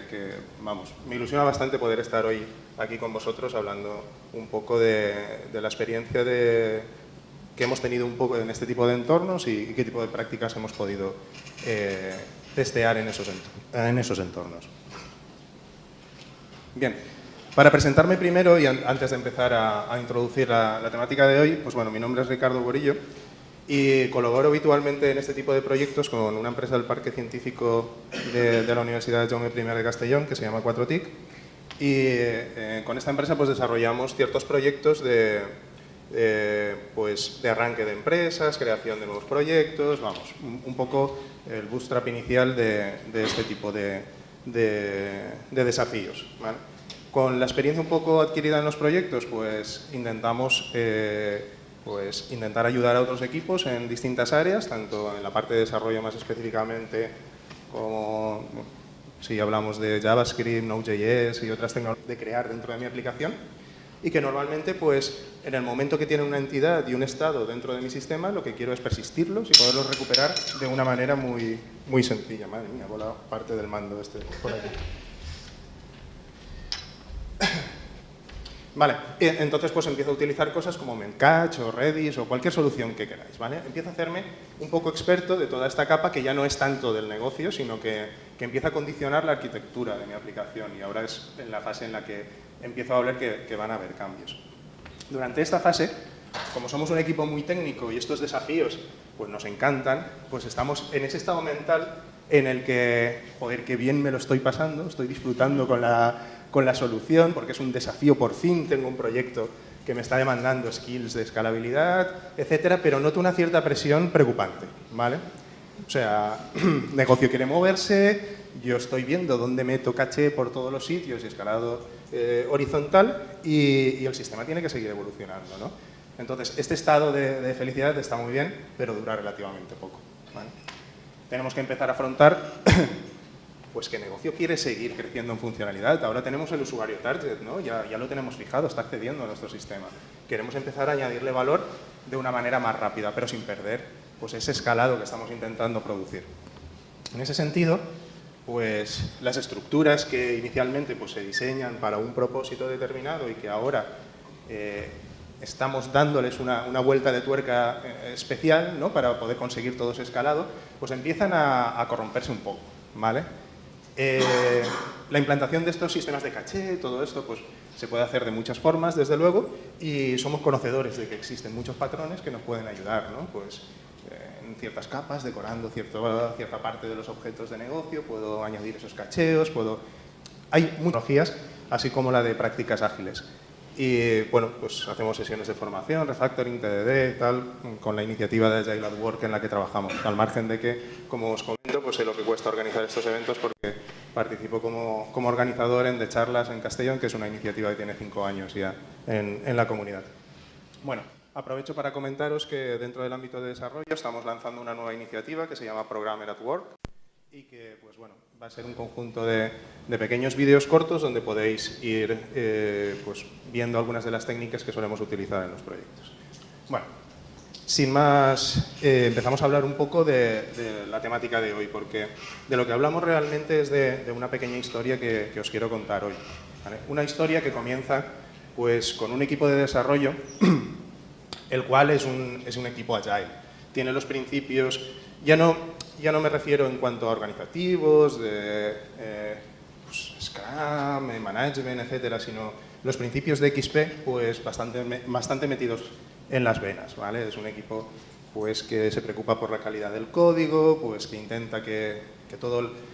vamos, me ilusiona bastante poder estar hoy aquí con vosotros hablando un poco de la experiencia que hemos tenido un poco en este tipo de entornos y qué tipo de prácticas hemos podido testear en esos entornos. Bien, para presentarme primero y antes de empezar a introducir la temática de hoy, pues bueno, mi nombre es Ricardo Borillo y colaboro habitualmente en este tipo de proyectos con una empresa del Parque Científico de la Universidad Jaume I de Castellón que se llama 4TIC y con esta empresa pues desarrollamos ciertos proyectos de arranque de empresas, creación de nuevos proyectos, vamos, un poco el bootstrap inicial de este tipo de desafíos, ¿vale? Con la experiencia un poco adquirida en los proyectos, pues intentamos intentar ayudar a otros equipos en distintas áreas, tanto en la parte de desarrollo más específicamente como si hablamos de JavaScript, Node.js y otras tecnologías de crear dentro de mi aplicación y que normalmente pues en el momento que tiene una entidad y un estado dentro de mi sistema lo que quiero es persistirlos y poderlos recuperar de una manera muy, muy sencilla. Madre mía, ha volado parte del mando este por aquí. Vale, entonces pues empiezo a utilizar cosas como Memcache o Redis o cualquier solución que queráis, ¿vale? Empiezo a hacerme un poco experto de toda esta capa que ya no es tanto del negocio, sino que empieza a condicionar la arquitectura de mi aplicación y ahora es en la fase en la que empiezo a hablar que van a haber cambios. Durante esta fase, como somos un equipo muy técnico y estos desafíos pues nos encantan, pues estamos en ese estado mental en el que, joder, qué bien me lo estoy pasando, estoy disfrutando con la solución, porque es un desafío, por fin tengo un proyecto que me está demandando skills de escalabilidad, etcétera, pero noto una cierta presión preocupante, ¿vale? O sea, el negocio quiere moverse, yo estoy viendo dónde meto caché por todos los sitios y escalado horizontal y el sistema tiene que seguir evolucionando, ¿no? Entonces, este estado de felicidad está muy bien, pero dura relativamente poco, ¿vale? Tenemos que empezar a afrontar pues que el negocio quiere seguir creciendo en funcionalidad. Ahora tenemos el usuario target, ¿no? Ya lo tenemos fijado, está accediendo a nuestro sistema. Queremos empezar a añadirle valor de una manera más rápida, pero sin perder pues, ese escalado que estamos intentando producir. En ese sentido, pues las estructuras que inicialmente pues, se diseñan para un propósito determinado y que ahora estamos dándoles una vuelta de tuerca especial, ¿no? Para poder conseguir todo ese escalado, pues empiezan a corromperse un poco, ¿vale? la implantación de estos sistemas de caché, todo esto, pues se puede hacer de muchas formas, desde luego, y somos conocedores de que existen muchos patrones que nos pueden ayudar, ¿no? Pues en ciertas capas, decorando cierta parte de los objetos de negocio, puedo añadir esos cacheos, hay muchas tecnologías, así como la de prácticas ágiles. Y bueno, pues hacemos sesiones de formación, refactoring, TDD, tal, con la iniciativa de Agile at Work en la que trabajamos. Al margen de que, como os comento, pues sé lo que cuesta organizar estos eventos porque participo como organizador en The Charlas en Castellón, que es una iniciativa que tiene 5 años ya en la comunidad. Bueno, aprovecho para comentaros que dentro del ámbito de desarrollo estamos lanzando una nueva iniciativa que se llama Programmer at Work y que, pues bueno, va a ser un conjunto de pequeños vídeos cortos donde podéis ir pues, viendo algunas de las técnicas que solemos utilizar en los proyectos. Bueno, sin más, empezamos a hablar un poco de la temática de hoy, porque de lo que hablamos realmente es de una pequeña historia que os quiero contar hoy, ¿vale? Una historia que comienza pues, con un equipo de desarrollo, el cual es un equipo agile. Tiene los principios, ya no me refiero en cuanto a organizativos, de pues, Scrum, Management, etcétera, sino los principios de XP pues bastante metidos en las venas, ¿vale? Es un equipo pues que se preocupa por la calidad del código, pues que intenta que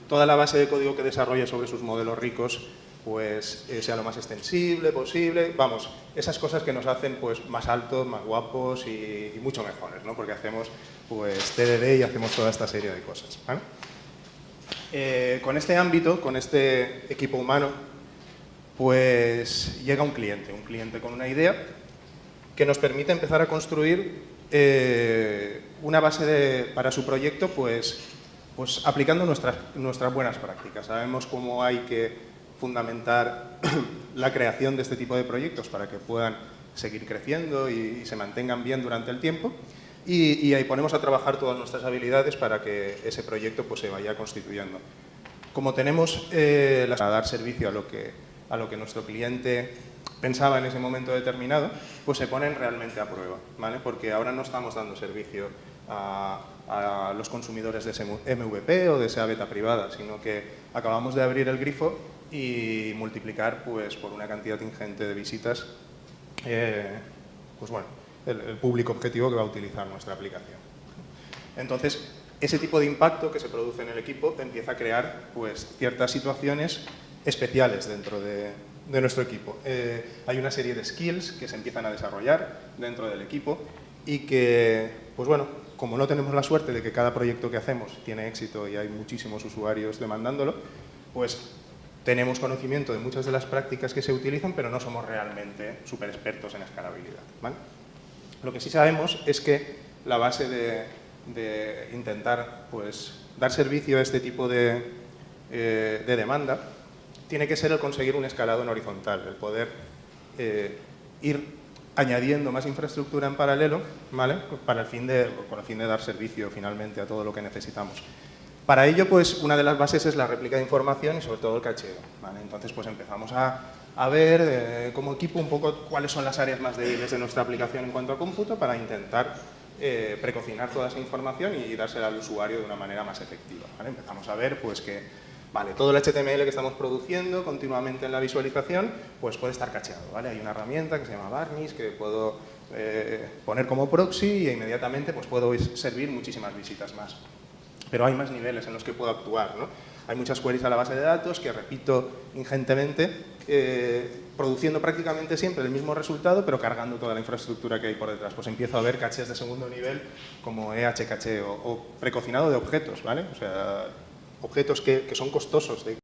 toda la base de código que desarrolla sobre sus modelos ricos pues sea lo más extensible posible. Vamos, esas cosas que nos hacen pues más altos, más guapos y mucho mejores, ¿no? Porque hacemos pues TDD y hacemos toda esta serie de cosas, ¿vale? Con este ámbito, con este equipo humano, pues llega un cliente con una idea que nos permite empezar a construir una base para su proyecto pues aplicando nuestras buenas prácticas. Sabemos cómo hay que fundamentar la creación de este tipo de proyectos para que puedan seguir creciendo y se mantengan bien durante el tiempo y ahí ponemos a trabajar todas nuestras habilidades para que ese proyecto pues, se vaya constituyendo. Como tenemos para dar servicio a lo que nuestro cliente pensaba en ese momento determinado, pues se ponen realmente a prueba, ¿vale? Porque ahora no estamos dando servicio a los consumidores de ese MVP o de esa beta privada, sino que acabamos de abrir el grifo y multiplicar pues, por una cantidad ingente de visitas pues bueno, el público objetivo que va a utilizar nuestra aplicación. Entonces, ese tipo de impacto que se produce en el equipo empieza a crear pues, ciertas situaciones especiales dentro de nuestro equipo. Hay una serie de skills que se empiezan a desarrollar dentro del equipo y que, pues bueno, como no tenemos la suerte de que cada proyecto que hacemos tiene éxito y hay muchísimos usuarios demandándolo, pues tenemos conocimiento de muchas de las prácticas que se utilizan, pero no somos realmente súper expertos en escalabilidad, ¿vale? Lo que sí sabemos es que la base de intentar pues, dar servicio a este tipo de demanda tiene que ser el conseguir un escalado en horizontal, el poder ir añadiendo más infraestructura en paralelo, ¿vale? Con el fin de dar servicio finalmente a todo lo que necesitamos. Para ello, pues, una de las bases es la réplica de información y sobre todo el cacheo, ¿vale? Entonces, pues empezamos a ver como equipo un poco cuáles son las áreas más débiles de nuestra aplicación en cuanto a cómputo para intentar precocinar toda esa información y dársela al usuario de una manera más efectiva, ¿vale? Empezamos a ver pues que vale, todo el HTML que estamos produciendo continuamente en la visualización pues puede estar cacheado, ¿vale? Hay una herramienta que se llama Varnish que puedo poner como proxy y inmediatamente pues puedo servir muchísimas visitas más. Pero hay más niveles en los que puedo actuar, ¿no? Hay muchas queries a la base de datos que repito ingentemente, produciendo prácticamente siempre el mismo resultado, pero cargando toda la infraestructura que hay por detrás. Pues empiezo a ver cachés de segundo nivel como EH caché o precocinado de objetos, ¿vale? O sea, objetos que son costosos de